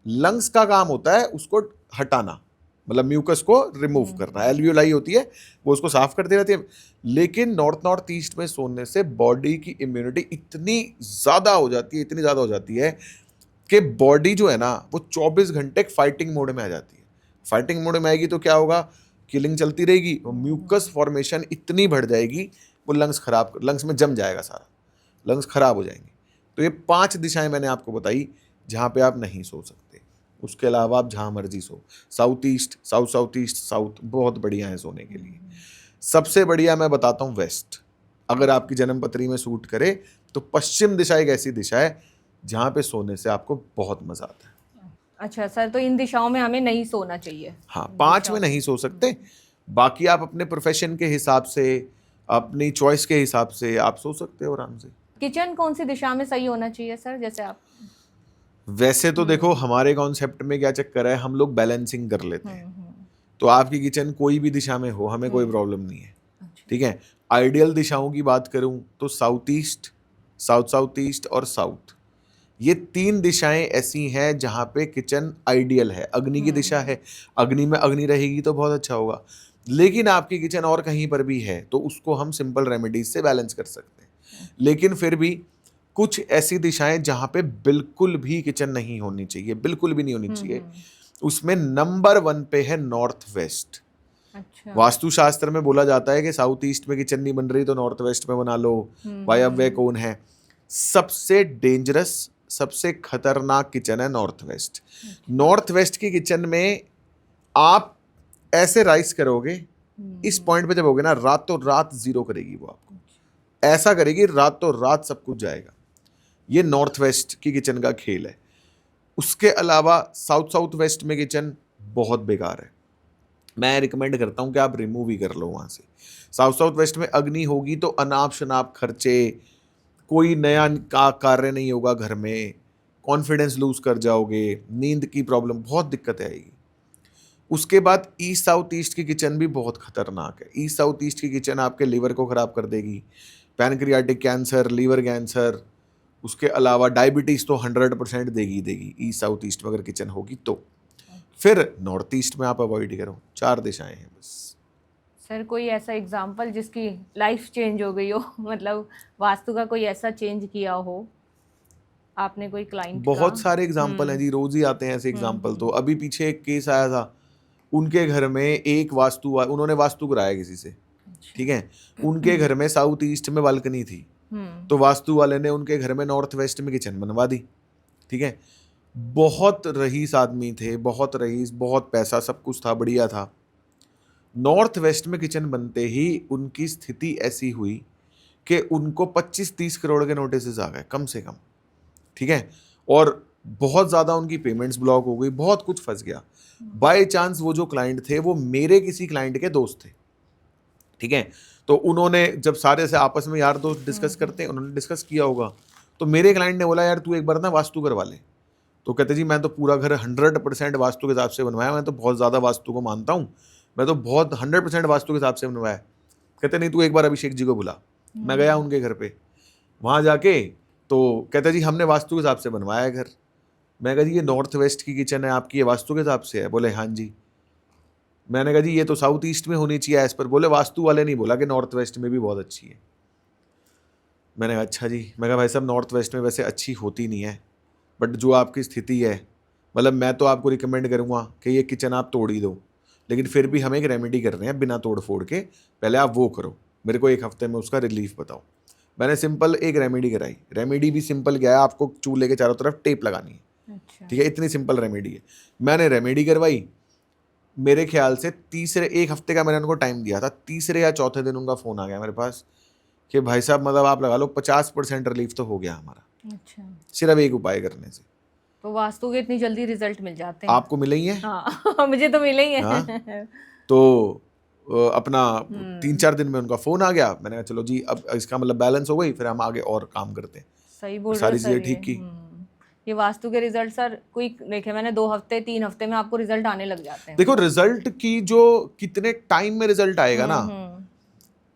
लंग्स का काम होता है उसको हटाना, मतलब म्यूकस को रिमूव करना, एल्वियोलाई होती है वो उसको साफ कर दे रहती है। लेकिन नॉर्थ नॉर्थ ईस्ट में सोने से बॉडी की इम्यूनिटी इतनी ज़्यादा हो जाती है, इतनी ज़्यादा हो जाती है कि बॉडी जो है ना वो 24 घंटे फाइटिंग मोड में आ जाती है। फाइटिंग मोड में आएगी तो क्या होगा, किलिंग चलती रहेगी, म्यूकस फॉर्मेशन इतनी बढ़ जाएगी वो लंग्स में जम जाएगा, सारा लंग्स खराब हो जाएंगे। तो ये 5 दिशाएं मैंने आपको बताई जहाँ पे आप नहीं सो सकते। उसके अलावा आप जहाँ मर्जी सो, south east, south east, south बहुत बढ़िया है सोने के लिए। सबसे बढ़िया मैं बताता हूँ वेस्ट, अगर आपकी जन्म पत्री में सूट करे तो पश्चिम दिशा एक ऐसी दिशा है जहाँ पे सोने से आपको बहुत मजा आता है। अच्छा सर, तो इन दिशाओं में हमें नहीं सोना चाहिए? हाँ, 5 में नहीं सो सकते, बाकी आप अपने प्रोफेशन के हिसाब से, अपनी चॉइस के हिसाब से आप सो सकते हो आराम से। किचन कौन सी दिशा में सही होना चाहिए सर, जैसे आप? वैसे तो देखो हमारे कॉन्सेप्ट में क्या चक्कर है, हम लोग बैलेंसिंग कर लेते हैं, तो आपकी किचन कोई भी दिशा में हो हमें कोई प्रॉब्लम नहीं है, ठीक है। आइडियल दिशाओं की बात करूं तो साउथ ईस्ट, साउथ ईस्ट और साउथ, ये 3 दिशाएं ऐसी हैं जहां पे किचन आइडियल है। अग्नि की दिशा है, अग्नि में अग्नि रहेगी तो बहुत अच्छा होगा, लेकिन आपकी किचन और कहीं पर भी है तो उसको हम सिंपल रेमेडीज से बैलेंस कर सकते हैं। लेकिन फिर भी कुछ ऐसी दिशाएं जहां पे बिल्कुल भी किचन नहीं होनी चाहिए, बिल्कुल भी नहीं होनी चाहिए, उसमें नंबर 1 पे है नॉर्थ वेस्ट। अच्छा। वास्तुशास्त्र में बोला जाता है कि साउथ ईस्ट में किचन नहीं बन रही तो नॉर्थ वेस्ट में बना लो, वायव्य कौन है। सबसे डेंजरस, सबसे खतरनाक किचन है नॉर्थ वेस्ट। नॉर्थ वेस्ट की किचन में आप ऐसे राइस करोगे, इस पॉइंट पे जब होगे ना, रातों रात जीरो करेगी वो आपको, ऐसा करेगी रातों रात सब कुछ जाएगा। ये नॉर्थ वेस्ट की किचन का खेल है। उसके अलावा साउथ वेस्ट में किचन बहुत बेकार है, मैं रिकमेंड करता हूं कि आप रिमूव ही कर लो वहां से। साउथ वेस्ट में अग्नि होगी तो अनाप शनाप खर्चे, कोई नया कार्य नहीं होगा घर में, कॉन्फिडेंस लूज कर जाओगे, नींद की प्रॉब्लम, बहुत दिक्कत आएगी। उसके बाद ईस्ट साउथ ईस्ट की किचन भी बहुत खतरनाक है। ईस्ट साउथ ईस्ट की किचन आपके लीवर को खराब कर देगी, पैनक्रियाटिक कैंसर, लीवर कैंसर, उसके अलावा डायबिटीज तो 100% देगी ईस्ट साउथ ईस्ट में अगर किचन होगी तो। फिर नॉर्थ ईस्ट में आप अवॉइड करो, 4 दिशाएं हैं बस। सर कोई ऐसा एग्जाम्पल जिसकी लाइफ चेंज हो गई हो, मतलब वास्तु का कोई ऐसा चेंज किया हो आपने, कोई क्लाइंट का? बहुत सारे एग्जाम्पल हैं जी, रोज ही आते हैं ऐसे एग्जाम्पल। तो अभी पीछे एक केस आया था, उनके घर में एक उन्होंने वास्तु कराया किसी से, ठीक है। उनके घर में साउथ ईस्ट में बालकनी थी, तो वास्तु वाले ने उनके घर में नॉर्थ वेस्ट में किचन बनवा दी, ठीक है। बहुत रईस आदमी थे, बहुत रईस, बहुत पैसा, सब कुछ था, बढ़िया था। नॉर्थ वेस्ट में किचन बनते ही उनकी स्थिति ऐसी हुई कि उनको 25-30 करोड़ के नोटिस आ गए कम से कम, ठीक है। और बहुत ज़्यादा उनकी पेमेंट्स ब्लॉक हो गई, बहुत कुछ फंस गया। बाय चांस वो जो क्लाइंट थे वो मेरे किसी क्लाइंट के दोस्त थे, ठीक है। तो उन्होंने जब सारे से आपस में यार दोस्त डिस्कस करते हैं, उन्होंने डिस्कस किया होगा, तो मेरे क्लाइंट ने बोला यार तू एक बार ना वास्तु करवा ले। तो कहते जी मैं तो पूरा घर 100% वास्तु के हिसाब से बनवाया, मैं तो बहुत ज़्यादा वास्तु को मानता हूँ, मैं तो बहुत 100% वास्तु के हिसाब से बनवाया। कहते नहीं तू एक बार अभिषेक जी को बुला। मैं गया उनके घर पे, वहाँ जाके तो कहते जी हमने वास्तु के हिसाब से बनवाया है घर। मैं कहा जी ये नॉर्थ वेस्ट की किचन है आपकी, ये वास्तु के हिसाब से है? बोले हाँ जी। मैंने कहा जी ये तो साउथ ईस्ट में होनी चाहिए एज पर। बोले वास्तु वाले नहीं बोला कि नॉर्थ वेस्ट में भी बहुत अच्छी है। मैंने कहा अच्छा जी। मैं कहा भाई साहब नॉर्थ वेस्ट में वैसे अच्छी होती नहीं है, बट जो आपकी स्थिति है, मतलब मैं तो आपको रिकमेंड करूँगा कि ये किचन आप तोड़ ही दो, लेकिन फिर भी हम एक रेमेडी कर रहे हैं बिना तोड़ फोड़ के, पहले आप वो करो, मेरे को 1 हफ्ते में उसका रिलीफ बताओ। मैंने सिंपल एक रेमेडी कराई। रेमेडी भी सिंपल क्या है, आपको चूल्हे के चारों तरफ टेप लगानी है, अच्छा। ठीक है, इतनी सिंपल रेमेडी है। मैंने रेमेडी करवाई, मेरे ख्याल से तीसरे 1 हफ्ते का मैंने उनको टाइम दिया था, तीसरे या चौथे दिन उनका फ़ोन आ गया मेरे पास कि भाई साहब मतलब आप लगा लो 50% रिलीफ तो हो गया हमारा, अच्छा, सिर्फ एक उपाय करने से। तो वास्तु के इतनी जल्दी रिजल्ट मिल जाते हैं? आपको मिले ही हैं? हाँ मुझे तो मिले ही हाँ, हैं। तो अपना 3-4 हम्म, दिन में उनका फ़ोन आ गया। मैंने कहा चलो जी अब इसका मतलब बैलेंस हो गई, फिर हम आगे और काम करते हैं। सही बोल रहे हो सारी सर चीज़ें ये। ठीक की। ये वास्तु के रिजल्ट सर कोई देखे मैंने 2 हफ्ते 3 हफ्ते में आपको रिजल्ट आने लग जाते हैं देखो मतलब। रिजल्ट की जो कितने टाइम में रिजल्ट आएगा ना, हम्म।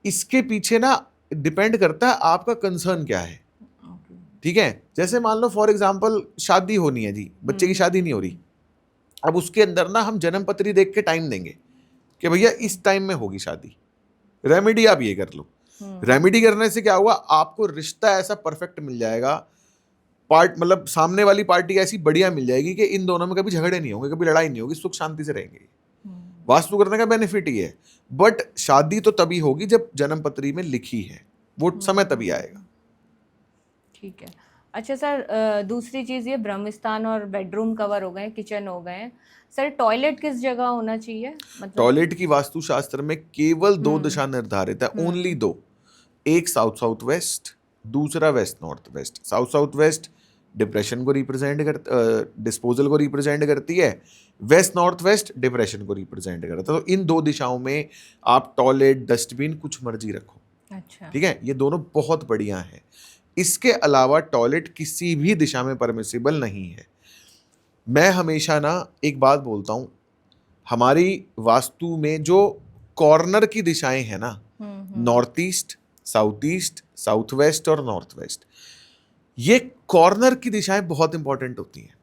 इसके पीछे ना डिपेंड करता है आपका कंसर्न क्या है, ओके। ठीक है। जैसे मान लो फॉर एग्जांपल शादी होनी है जी, बच्चे की शादी नहीं हो रही, अब उसके अंदर ना हम जन्म पत्री देख के टाइम देंगे कि भैया इस टाइम में होगी शादी। रेमेडी आप ये कर लो। रेमेडी करने से क्या हुआ, आपको रिश्ता ऐसा परफेक्ट मिल जाएगा, मतलब सामने वाली पार्टी ऐसी बढ़िया मिल जाएगी कि इन दोनों में कभी झगड़े नहीं होंगे, कभी लड़ाई नहीं होगी, सुख शांति से रहेंगे। वास्तु करने का बेनिफिट ही है। बट शादी तो तभी होगी जब जन्म पत्री में लिखी है, वो समय तभी आएगा। ठीक है। अच्छा सर, दूसरी चीज़ ये ब्रह्मस्थान और बेडरूम कवर हो गए, किचन हो गए, सर टॉयलेट किस जगह होना चाहिए मतलब? टॉयलेट की वास्तुशास्त्र में केवल 2 दिशा निर्धारित है, ओनली 2। एक साउथ साउथ वेस्ट, दूसरा west north west. South south west depression को रिप्रेजेंट डिस्पोजल को रिप्रेजेंट करती है, वेस्ट नॉर्थ वेस्ट डिप्रेशन को रिप्रेजेंट करता है। तो इन 2 दिशाओं में आप टॉयलेट डस्टबिन कुछ मर्जी रखो, अच्छा। ठीक है, ये दोनों बहुत बढ़िया है। इसके अलावा टॉयलेट किसी भी दिशा में परमिसिबल नहीं है। मैं हमेशा ना एक बात बोलता हूँ, हमारी वास्तु में जो कॉर्नर की दिशाएं हैं ना, north east, south east, south west और नॉर्थ वेस्ट, ये कॉर्नर की दिशाएं बहुत इंपॉर्टेंट होती हैं।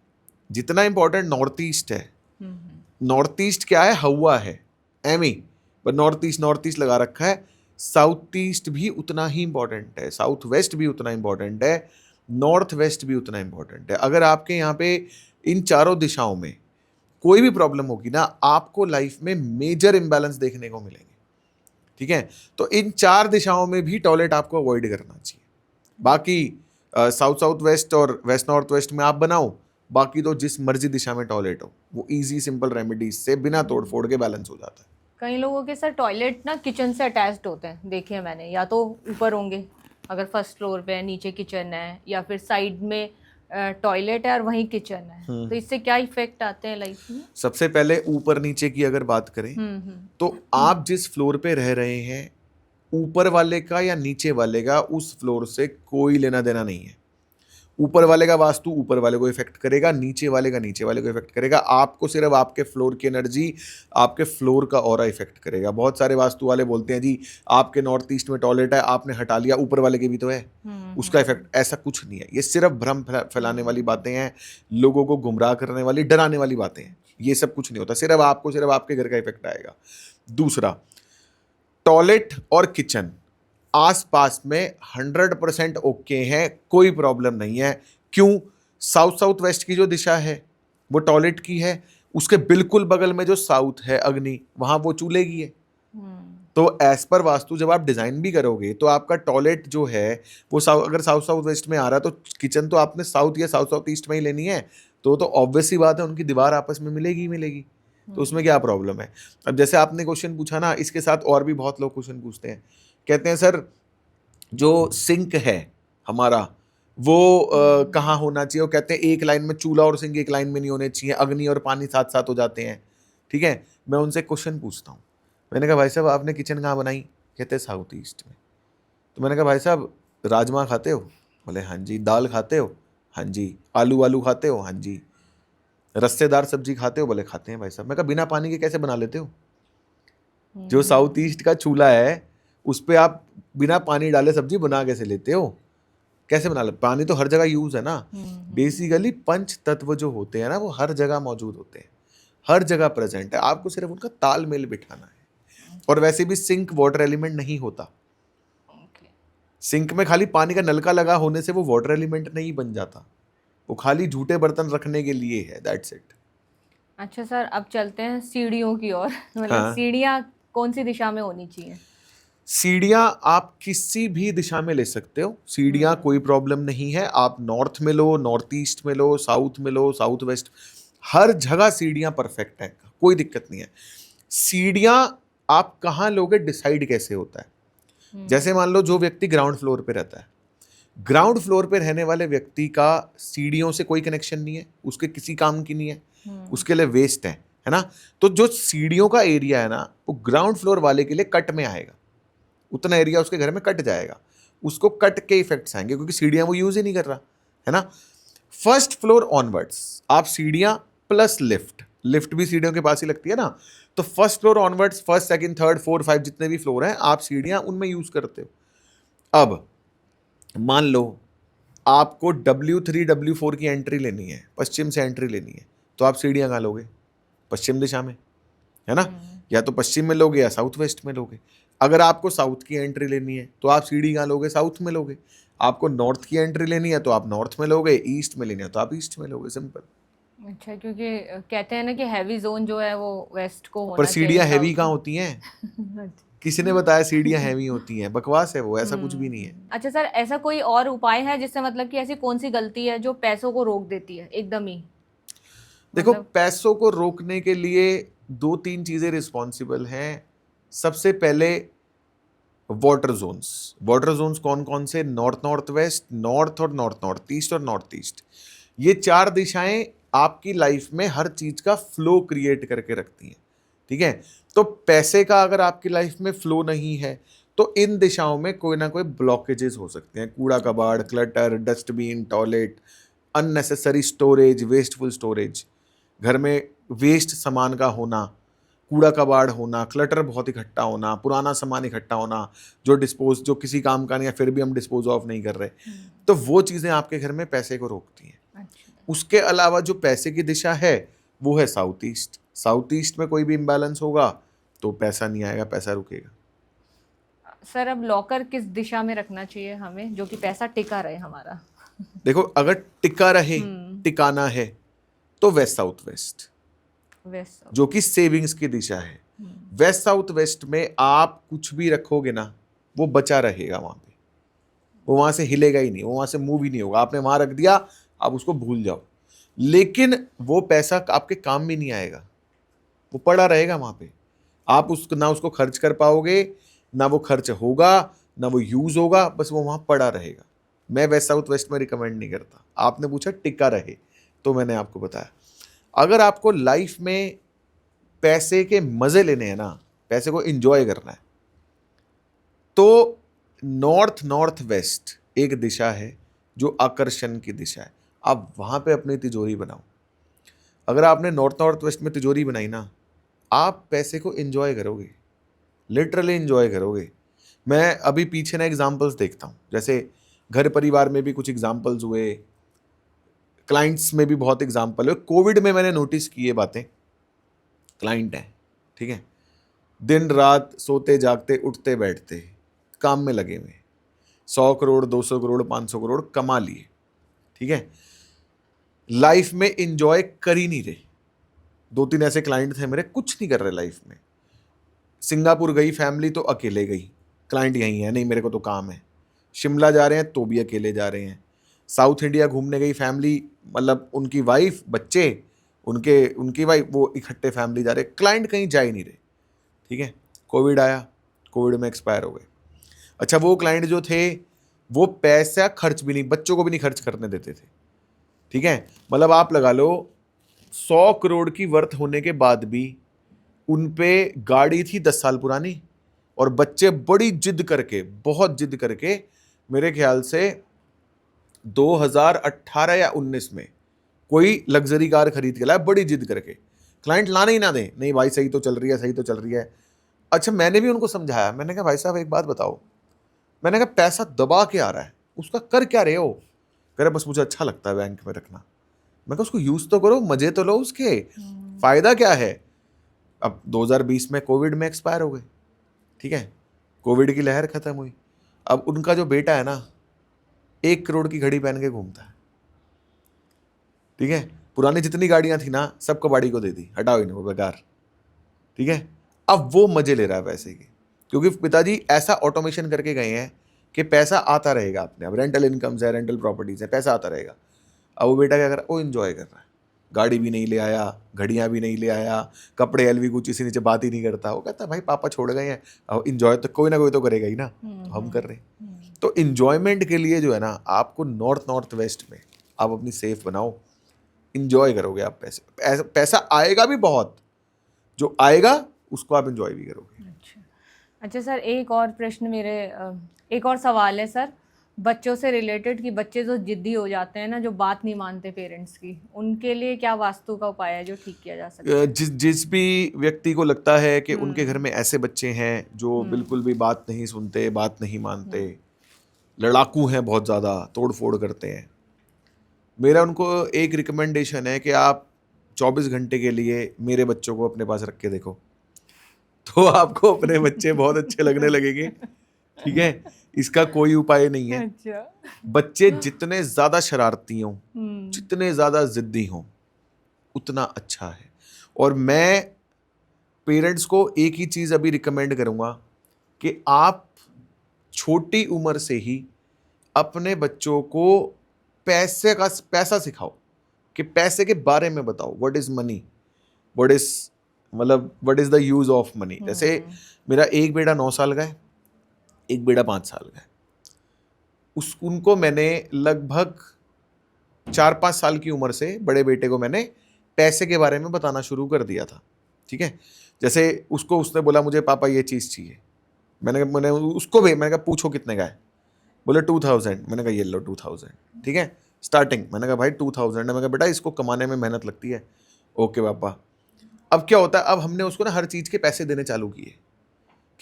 जितना इंपॉर्टेंट नॉर्थ ईस्ट है, नॉर्थ ईस्ट क्या है, हवा है, एमी, पर नॉर्थ ईस्ट लगा रखा है। साउथ ईस्ट भी उतना ही इंपॉर्टेंट है, साउथ वेस्ट भी उतना इंपॉर्टेंट है, नॉर्थ वेस्ट भी उतना इंपॉर्टेंट है। अगर आपके यहाँ पे इन चारों दिशाओं में कोई भी प्रॉब्लम होगी ना, आपको लाइफ में मेजर इंबैलेंस देखने को मिलेंगे, ठीक है। तो इन 4 दिशाओं में भी टॉयलेट आपको अवॉइड करना चाहिए। बाकी साउथ साउथ वेस्ट और वेस्ट नॉर्थ वेस्ट में आप बनाओ, बाकी तो जिस मर्जी दिशा में टॉयलेट हो, वो इजी सिंपल रेमेडीज से बिना तोड़ फोड़ के बैलेंस हो जाता है। कई लोगों के सर टॉयलेट ना किचन से अटैच्ड होते हैं, देखे हैं मैंने, या तो ऊपर होंगे अगर फर्स्ट फ्लोर पे है, नीचे किचन है, या फिर साइड में टॉयलेट है और वहीं किचन है, तो इससे क्या इफेक्ट आते हैं लाइफ में? सबसे पहले ऊपर नीचे की अगर बात करें, तो आप जिस फ्लोर पे रह रहे हैं, ऊपर वाले का या नीचे वाले का उस फ्लोर से कोई लेना देना नहीं है। ऊपर वाले का वास्तु ऊपर वाले को इफेक्ट करेगा, नीचे वाले का नीचे वाले को इफेक्ट करेगा। आपको सिर्फ आपके फ्लोर की एनर्जी, आपके फ्लोर का ऑरा इफेक्ट करेगा। बहुत सारे वास्तु वाले बोलते हैं जी आपके नॉर्थ ईस्ट में टॉयलेट है, आपने हटा लिया, ऊपर वाले के भी तो है, उसका इफेक्ट। ऐसा कुछ नहीं है, ये सिर्फ भ्रम फैलाने वाली बातें हैं, लोगों को गुमराह करने वाली, डराने वाली बातें हैं। ये सब कुछ नहीं होता, सिर्फ आपके घर का इफेक्ट आएगा। दूसरा, टॉयलेट और किचन आसपास में 100% ओके हैं, कोई प्रॉब्लम नहीं है। क्यों? साउथ साउथ वेस्ट की जो दिशा है वो टॉयलेट की है, उसके बिल्कुल बगल में जो साउथ है अग्नि, वहां वो चूल्हे की है। तो एज पर वास्तु जब आप डिजाइन भी करोगे तो आपका टॉयलेट जो है वो अगर साउथ साउथ वेस्ट में आ रहा है, तो किचन तो आपने साउथ या साउथ साउथ ईस्ट में ही लेनी है। तो ऑब्वियस सी बात है, उनकी दीवार आपस में मिलेगी ही मिलेगी, तो उसमें क्या प्रॉब्लम है। अब जैसे आपने क्वेश्चन पूछा ना, इसके साथ और भी बहुत लोग क्वेश्चन पूछते हैं, कहते हैं सर जो सिंक है हमारा वो कहाँ होना चाहिए। वो कहते हैं एक लाइन में चूल्हा और सिंक एक लाइन में नहीं होने चाहिए, अग्नि और पानी साथ साथ हो जाते हैं, ठीक है। मैं उनसे क्वेश्चन पूछता हूँ, मैंने कहा भाई साहब आपने किचन कहाँ बनाई? कहते हैं साउथ ईस्ट में। तो मैंने कहा भाई साहब राजमा खाते हो? बोले हाँ जी। दाल खाते हो? हाँ जी। आलू खाते हो? हाँ जी। रस्सेदार सब्जी खाते हो? बोले खाते हैं भाई साहब। मैं कहा बिना पानी के कैसे बना लेते हो? जो साउथ ईस्ट का चूल्हा है उस पे आप बिना पानी डाले सब्जी बना कैसे लेते हो? कैसे बना ले? पानी तो हर जगह यूज है ना। बेसिकली पंच तत्व जो होते हैं ना वो हर जगह मौजूद होते हैं, हर जगह प्रेजेंट है, आपको सिर्फ उनका तालमेल बिठाना है। और वैसे भी सिंक वाटर एलिमेंट नहीं होता, सिंक में खाली पानी का नलका लगा होने से वो वाटर एलिमेंट नहीं बन जाता, वो खाली झूठे बर्तन रखने के लिए है, दैट्स इट। अच्छा सर, अब चलते हैं सीढ़ियों की ओर। मतलब हाँ, सीढ़ियाँ कौन सी दिशा में होनी चाहिए? सीढ़ियाँ आप किसी भी दिशा में ले सकते हो, सीढ़ियाँ कोई प्रॉब्लम नहीं है। आप नॉर्थ में लो, नॉर्थ ईस्ट में लो, साउथ में लो, साउथ वेस्ट, हर जगह सीढ़ियाँ परफेक्ट है, कोई दिक्कत नहीं है। सीढ़ियाँ आप कहाँ लोगे डिसाइड कैसे होता है? जैसे मान लो जो व्यक्ति ग्राउंड फ्लोर पे रहता है, ग्राउंड फ्लोर पे रहने वाले व्यक्ति का सीढ़ियों से कोई कनेक्शन नहीं है, उसके किसी काम की नहीं है, उसके लिए वेस्ट है ना। तो जो सीढ़ियों का एरिया है ना, वो ग्राउंड फ्लोर वाले के लिए कट में आएगा, उतना एरिया उसके घर में कट जाएगा, उसको कट के इफेक्ट्स आएंगे क्योंकि सीढ़ियां वो यूज ही नहीं कर रहा है ना। फर्स्ट फ्लोर ऑनवर्ड्स आप सीढ़ियां प्लस लिफ्ट, लिफ्ट भी सीढ़ियों के पास ही लगती है ना, तो first floor onwards, first second third fourth five जितने भी फ्लोर हैं आप सीढ़ियां उनमें यूज करते हो। अब मान लो आपको W3 W4 की एंट्री लेनी है, पश्चिम से एंट्री लेनी है, तो आप सीढ़ियां कहाँ लोगे? पश्चिम दिशा में, है ना। या तो पश्चिम में लोगे या साउथ वेस्ट में लोगे। अगर आपको साउथ की एंट्री लेनी है तो आप सीढ़ी कहाँ लोगे? साउथ में लोगे। आपको नॉर्थ की एंट्री लेनी है तो आप नॉर्थ में लोगे, ईस्ट में लेनी है तो आप ईस्ट में लोगे, सिंपल। अच्छा, क्योंकि कहते हैं ना कि हैवी जोन जो है वो वेस्ट को पर होना चाहिए, सीढ़ियाँ हैवी साउथ कहाँ में। होती हैं? किसी ने बताया सीढ़ियाँ हैवी होती हैं? बकवास है वो, ऐसा कुछ भी नहीं है। अच्छा सर, ऐसा कोई और उपाय है जिससे मतलब कि ऐसी कौन सी गलती है जो पैसों को रोक देती है एकदम ही? देखो, मतलब पैसों को रोकने के लिए 2-3 चीजें रिस्पॉन्सिबल हैं। सबसे पहले वाटर जोन्स। वाटर जोन्स कौन कौन से? नॉर्थ नॉर्थ वेस्ट, नॉर्थ और नॉर्थ नॉर्थ ईस्ट और नॉर्थ ईस्ट। ये 4 दिशाएं आपकी लाइफ में हर चीज का फ्लो क्रिएट करके रखती हैं, ठीक है। तो पैसे का अगर आपकी लाइफ में फ्लो नहीं है तो इन दिशाओं में कोई ना कोई ब्लॉकेजेस हो सकते हैं। कूड़ा कबाड़, clutter, dustbin, toilet, unnecessary storage, wasteful storage, घर में वेस्ट सामान का होना, कूड़ा कबाड़ होना, क्लटर बहुत इकट्ठा होना, पुराना सामान इकट्ठा होना, जो किसी काम का नहीं है फिर भी हम डिस्पोज ऑफ नहीं कर रहे, तो वो चीज़ें आपके घर में पैसे को रोकती हैं। अच्छा उसके अलावा जो पैसे की दिशा है वो है साउथ ईस्ट। साउथ ईस्ट में कोई भी इम्बैलेंस होगा तो पैसा नहीं आएगा, पैसा रुकेगा। सर, अब लॉकर किस दिशा में रखना चाहिए हमें जो कि पैसा टिका रहे हमारा? देखो, अगर टिका रहे, टिकाना है तो वेस्ट साउथ वेस्ट, वेस्ट। जो कि सेविंग्स की दिशा है। वेस्ट साउथ वेस्ट में आप कुछ भी रखोगे ना वो बचा रहेगा वहां पे, वो वहां से हिलेगा ही नहीं, वो वहां से मूव ही नहीं होगा। आपने वहां रख दिया, आप उसको भूल जाओ, लेकिन वो पैसा आपके काम में नहीं आएगा, वो पड़ा रहेगा वहां पे। आप ना उसको खर्च कर पाओगे, ना वो खर्च होगा, ना वो यूज होगा, बस वो वहां पड़ा रहेगा। मैं वेस्ट साउथ वेस्ट में रिकमेंड नहीं करता। आपने पूछा टिका रहे, तो मैंने आपको बताया। अगर आपको लाइफ में पैसे के मजे लेने हैं ना, पैसे को एंजॉय करना है, तो नॉर्थ नॉर्थ वेस्ट एक दिशा है जो आकर्षण की दिशा है। आप वहां पे अपनी तिजोरी बनाओ। अगर आपने नॉर्थ नॉर्थ वेस्ट में तिजोरी बनाई ना, आप पैसे को एंजॉय करोगे, लिटरली एंजॉय करोगे। मैं अभी पीछे ना एग्जाम्पल्स देखता हूँ, जैसे घर परिवार में भी कुछ एग्जाम्पल्स हुए, क्लाइंट्स में भी बहुत एग्जाम्पल है। कोविड में मैंने नोटिस की ये बातें। क्लाइंट है, ठीक है, दिन रात सोते जागते उठते बैठते काम में लगे हुए, 100 करोड़ 200 करोड़ 500 करोड़ कमा लिए, ठीक है, लाइफ में एंजॉय कर ही नहीं रहे। 2-3 ऐसे क्लाइंट थे मेरे, कुछ नहीं कर रहे लाइफ में। सिंगापुर गई फैमिली तो अकेले गई, क्लाइंट यहीं है, नहीं मेरे को तो काम है। शिमला जा रहे हैं तो भी अकेले जा रहे हैं। साउथ इंडिया घूमने गई फैमिली, मतलब उनकी वाइफ बच्चे, उनकी वाइफ, वो इकट्ठे फैमिली जा रहे, क्लाइंट कहीं जा ही नहीं रहे, ठीक है। कोविड आया, कोविड में एक्सपायर हो गए। अच्छा, वो क्लाइंट जो थे वो पैसा खर्च भी नहीं, बच्चों को भी नहीं खर्च करने देते थे, ठीक है। मतलब आप लगा लो 100 करोड़ की वर्थ होने के बाद भी उन पे गाड़ी थी 10 साल पुरानी, और बच्चे बड़ी जिद करके, बहुत जिद करके, मेरे ख्याल से 2018 या 19 में कोई लग्जरी कार खरीद के लाया, बड़ी जिद करके। क्लाइंट लाने ही ना दे, नहीं भाई सही तो चल रही है, सही तो चल रही है। अच्छा, मैंने भी उनको समझाया, मैंने कहा भाई साहब एक बात बताओ, मैंने कहा पैसा दबा के आ रहा है, उसका कर क्या रहे हो? कह रहे बस मुझे अच्छा लगता है बैंक में रखना। मैं कहा उसको यूज तो करो, मजे तो लो उसके, फायदा क्या है? अब 2020 में कोविड में एक्सपायर हो गए, ठीक है, कोविड की लहर खत्म हुई। अब उनका जो बेटा है ना 1 करोड़ की घड़ी पहन के घूमता है, ठीक है। पुरानी जितनी गाड़ियां थी ना सब कबाड़ी को दे दी, हटाओ इन्हें, वो बेकार, ठीक है। अब वो मजे ले रहा है पैसे के, क्योंकि पिताजी ऐसा ऑटोमेशन करके गए हैं कि पैसा आता रहेगा अपने, अब रेंटल इनकम्स है, रेंटल प्रॉपर्टीज है, पैसा आता रहेगा। अब वो बेटा क्या कर रहा है, वो इंजॉय कर रहा है, गाड़ी भी नहीं ले आया, घड़ियां भी नहीं ले आया, कपड़े एलवी गुच्ची से नीचे बात ही नहीं करता। वो कहता है भाई पापा छोड़ गए हैं, अब इंजॉय तो कोई ना कोई तो करेगा ही ना, तो हम कर रहे हैं। तो इंजॉयमेंट के लिए जो है ना आपको नॉर्थ वेस्ट में आप अपनी सेफ बनाओ, इंजॉय करोगे आप, पैसे पैसा आएगा भी बहुत, जो आएगा उसको आप इंजॉय भी करोगे। अच्छा सर, एक और प्रश्न एक और सवाल है सर, बच्चों से रिलेटेड, कि बच्चे जो जिद्दी हो जाते हैं ना, जो बात नहीं मानते पेरेंट्स की, उनके लिए क्या वास्तु का उपाय है जो ठीक किया जा सकता है? जिस भी व्यक्ति को लगता है कि उनके घर में ऐसे बच्चे हैं जो बिल्कुल भी बात नहीं सुनते, बात नहीं मानते, लड़ाकू हैं, बहुत ज़्यादा तोड़ फोड़ करते हैं, मेरा उनको एक रिकमेंडेशन है कि आप 24 घंटे के लिए मेरे बच्चों को अपने पास रख के देखो, तो आपको अपने बच्चे बहुत अच्छे लगने लगेंगे, ठीक है। इसका कोई उपाय नहीं है। अच्छा। बच्चे जितने ज्यादा शरारती हों, जितने ज्यादा जिद्दी हों, उतना अच्छा है। और मैं पेरेंट्स को एक ही चीज अभी रिकमेंड करूंगा कि आप छोटी उम्र से ही अपने बच्चों को पैसा सिखाओ, कि पैसे के बारे में बताओ, what is money, what is मतलब what is the use of money. जैसे मेरा एक बेटा 9 साल का है, एक बेटा 5 साल का है, उनको मैंने लगभग 4-5 साल की उम्र से बड़े बेटे को मैंने पैसे के बारे में बताना शुरू कर दिया था, ठीक है। जैसे उसने बोला मुझे पापा ये चीज़ चाहिए, मैंने उसको भी मैंने कहा पूछो कितने का है, बोले 2000, मैंने कहा ये लो 2000, ठीक है। स्टार्टिंग मैंने कहा भाई 2000 है, मैंने कहा बेटा इसको कमाने में मेहनत लगती है, ओके पापा। अब क्या होता है, अब हमने उसको ना हर चीज़ के पैसे देने चालू किए,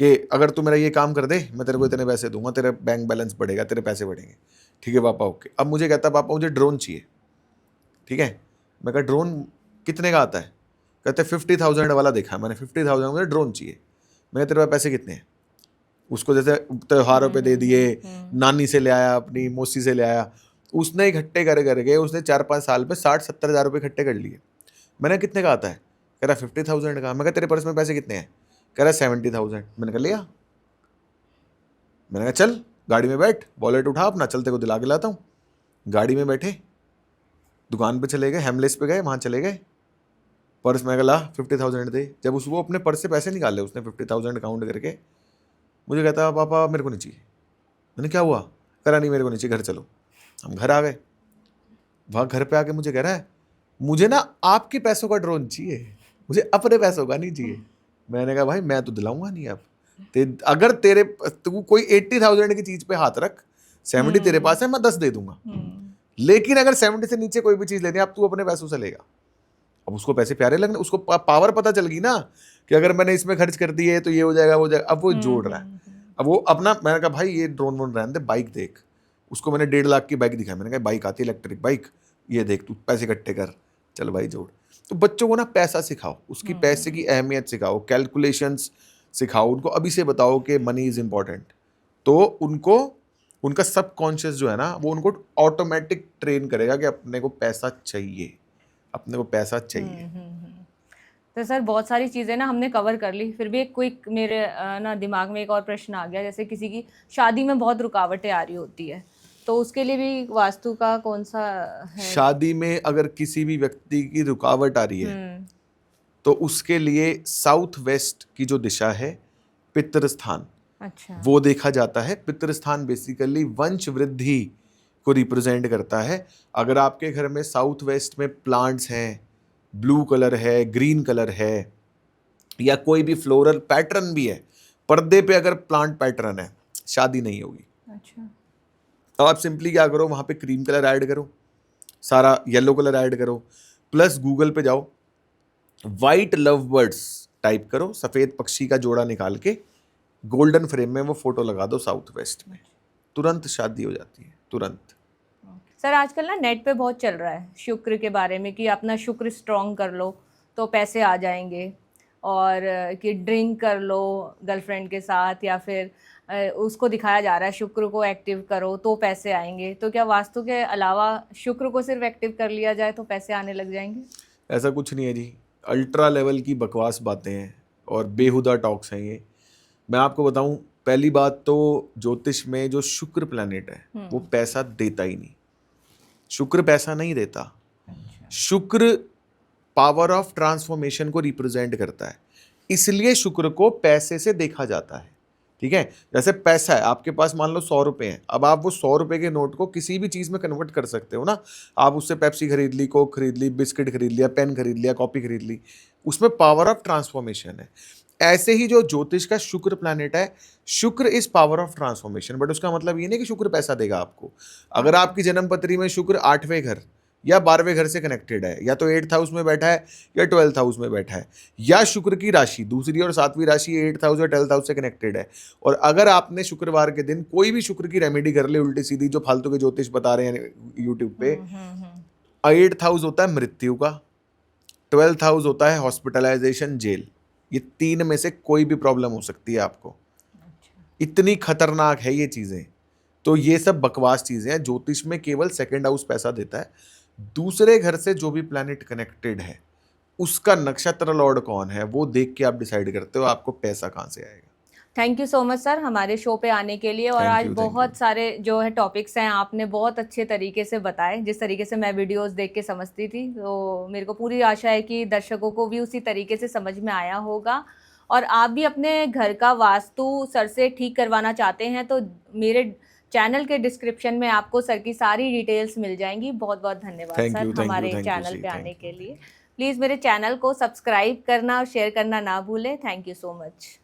कि अगर तू मेरा ये काम कर दे मैं तेरे को इतने पैसे दूंगा, तेरा बैंक बैलेंस बढ़ेगा, तेरे पैसे बढ़ेंगे, ठीक है पापा, ओके। अब मुझे कहता पापा मुझे ड्रोन चाहिए, ठीक है। मैं कहा ड्रोन कितने का आता है, कहते 50,000 वाला देखा मैंने, 50,000 मुझे ड्रोन चाहिए। मैंने तेरे पास पैसे कितने हैं, उसको जैसे त्योहारों पे दे दिए, नानी से ले आया, अपनी मौसी से ले आया, उसने इकट्ठे करके उसने 4-5 साल पे 60-70 हज़ार रुपये इकट्ठे कर लिए। मैंने कितने का आता है, कह रहा 50,000 का। मैं कहा तेरे पर्स में पैसे कितने हैं, कह रहा 70,000। मैंने कहा लिया, मैंने कहा चल गाड़ी में बैठ, वॉलेट उठा अपना, चल तेरे को दिला के लाता हूँ। गाड़ी में बैठे, दुकान पे चले गए, हेमलेस पे गए, वहाँ चले गए, पर्स में ला 50,000 दे। जब वो अपने पर्स से पैसे निकाले उसने 50,000 काउंट करके, मुझे कहता पापा मेरे को नहीं चाहिए। मैंने क्या हुआ, करा नहीं मेरे को नहीं चाहिए, घर चलो। हम घर आ गए, वहाँ घर पे आके मुझे कह रहा है मुझे ना आपके पैसों का ड्रोन चाहिए, मुझे अपने पैसों का नहीं चाहिए। मैंने कहा भाई मैं तो दिलाऊंगा नहीं अब, अगर तू कोई 80,000 की चीज पे हाथ रख, 70 तेरे पास है, मैं 10 दे दूंगा, लेकिन अगर 70 से नीचे कोई भी चीज लेनी है अब तू अपने पैसों से लेगा। अब उसको पैसे प्यारे लगने, उसको पावर पता चल गई ना कि अगर मैंने इसमें खर्च कर दिए तो ये हो जाएगा, वो जाएगा। अब वो जोड़ रहा है, अब वो अपना, मैंने कहा भाई ये ड्रोन वोन रहने दे, बाइक देख। उसको मैंने 1.5 लाख की बाइक दिखाई, मैंने कहा बाइक आती है इलेक्ट्रिक बाइक, ये देख तू पैसे इकट्ठे कर, चल भाई जोड़। तो बच्चों को ना पैसा सिखाओ, उसकी पैसे की अहमियत सिखाओ, कैलकुलेशंस सिखाओ, उनको अभी से बताओ कि मनी इज इंपॉर्टेंट। तो उनको उनका सबकॉन्शियस जो है ना वो उनको ऑटोमेटिक ट्रेन करेगा कि अपने को पैसा चाहिए, अपने को पैसा चाहिए। तो सर बहुत सारी चीज़ें ना हमने कवर कर ली, फिर भी एक क्विक मेरे ना दिमाग में एक और प्रश्न आ गया। जैसे किसी की शादी में बहुत रुकावटें आ रही होती है, तो उसके लिए भी वास्तु का कौन सा है? शादी में अगर किसी भी व्यक्ति की रुकावट आ रही है तो उसके लिए साउथ वेस्ट की जो दिशा है, पितृ स्थान, अच्छा, वो देखा जाता है। पितृ स्थान बेसिकली वंश वृद्धि को रिप्रेजेंट करता है। अगर आपके घर में साउथ वेस्ट में प्लांट्स हैं, ब्लू कलर है, ग्रीन कलर है, या कोई भी फ्लोरल पैटर्न भी है, पर्दे पे अगर प्लांट पैटर्न है, शादी नहीं होगी। अच्छा, तो आप सिंपली क्या करो, वहाँ पे क्रीम कलर ऐड करो, सारा येलो कलर ऐड करो, प्लस गूगल पे जाओ, वाइट लव बर्ड्स टाइप करो, सफ़ेद पक्षी का जोड़ा निकाल के गोल्डन फ्रेम में वो फोटो लगा दो साउथ वेस्ट में, तुरंत शादी हो जाती है, तुरंत। सर आजकल ना नेट पे बहुत चल रहा है शुक्र के बारे में, कि अपना शुक्र स्ट्रॉन्ग कर लो तो पैसे आ जाएंगे, और कि ड्रिंक कर लो गर्लफ्रेंड के साथ, या फिर उसको दिखाया जा रहा है शुक्र को एक्टिव करो तो पैसे आएंगे, तो क्या वास्तु के अलावा शुक्र को सिर्फ एक्टिव कर लिया जाए तो पैसे आने लग जाएंगे? ऐसा कुछ नहीं है जी, अल्ट्रा लेवल की बकवास बातें हैं और बेहुदा टॉक्स हैं ये। मैं आपको बताऊं, पहली बात तो ज्योतिष में जो शुक्र प्लैनेट है वो पैसा देता ही नहीं। शुक्र पैसा नहीं देता। शुक्र पावर ऑफ ट्रांसफॉर्मेशन को रिप्रेजेंट करता है, इसलिए शुक्र को पैसे से देखा जाता है। ठीक है, जैसे पैसा है आपके पास, मान लो 100 रुपए हैं, अब आप वो 100 रुपए के नोट को किसी भी चीज में कन्वर्ट कर सकते हो ना। आप उससे पेप्सी खरीद ली, कोक खरीद ली, बिस्किट खरीद लिया, पेन खरीद लिया, कॉपी खरीद ली, उसमें पावर ऑफ ट्रांसफॉर्मेशन है। ऐसे ही जो ज्योतिष का शुक्र प्लैनेट है, शुक्र is power of transformation, but उसका मतलब ये नहीं कि शुक्र पैसा देगा आपको। अगर आपकी जन्म पत्री में शुक्र 8वें घर या 12वें घर से कनेक्टेड है, या तो 8th हाउस में बैठा है या 12th हाउस में बैठा है, या शुक्र की राशि दूसरी और 7वीं राशि 8th हाउस या 12th हाउस से कनेक्टेड है, और अगर आपने शुक्रवार के दिन कोई भी शुक्र की रेमेडी कर ले उल्टी सीधी, जो फालतू के ज्योतिष बता रहे हैं यूट्यूब पे, 8th हाउस होता है मृत्यु का, 12th हाउस होता है हॉस्पिटलाइजेशन, जेल। ये 3 में से कोई भी प्रॉब्लम हो सकती है आपको। इतनी खतरनाक है ये चीजें। तो ये सब बकवास चीजें हैं। ज्योतिष में केवल 2nd हाउस पैसा देता है। दूसरे घर से जो भी प्लैनेट कनेक्टेड है उसका नक्षत्र लॉर्ड कौन है वो देख के आप डिसाइड करते हो आपको पैसा कहाँ से आएगा। Thank you so much sir हमारे शो पे आने के लिए। और Thank आज you, thank बहुत you. सारे जो है टॉपिक्स हैं आपने बहुत अच्छे तरीके से बताए, जिस तरीके से मैं वीडियोस देख के समझती थी। तो मेरे को पूरी आशा है कि दर्शकों को भी उसी तरीके से समझ में आया होगा। और आप भी अपने घर का वास्तु सर से ठीक करवाना चाहते हैं तो मेरे चैनल के डिस्क्रिप्शन में आपको सर की सारी डिटेल्स मिल जाएंगी। बहुत बहुत धन्यवाद Thank sir you, thank you, हमारे thank you, चैनल जी, पे thank आने you. के लिए। प्लीज़ मेरे चैनल को सब्सक्राइब करना और शेयर करना ना भूलें। Thank you so much.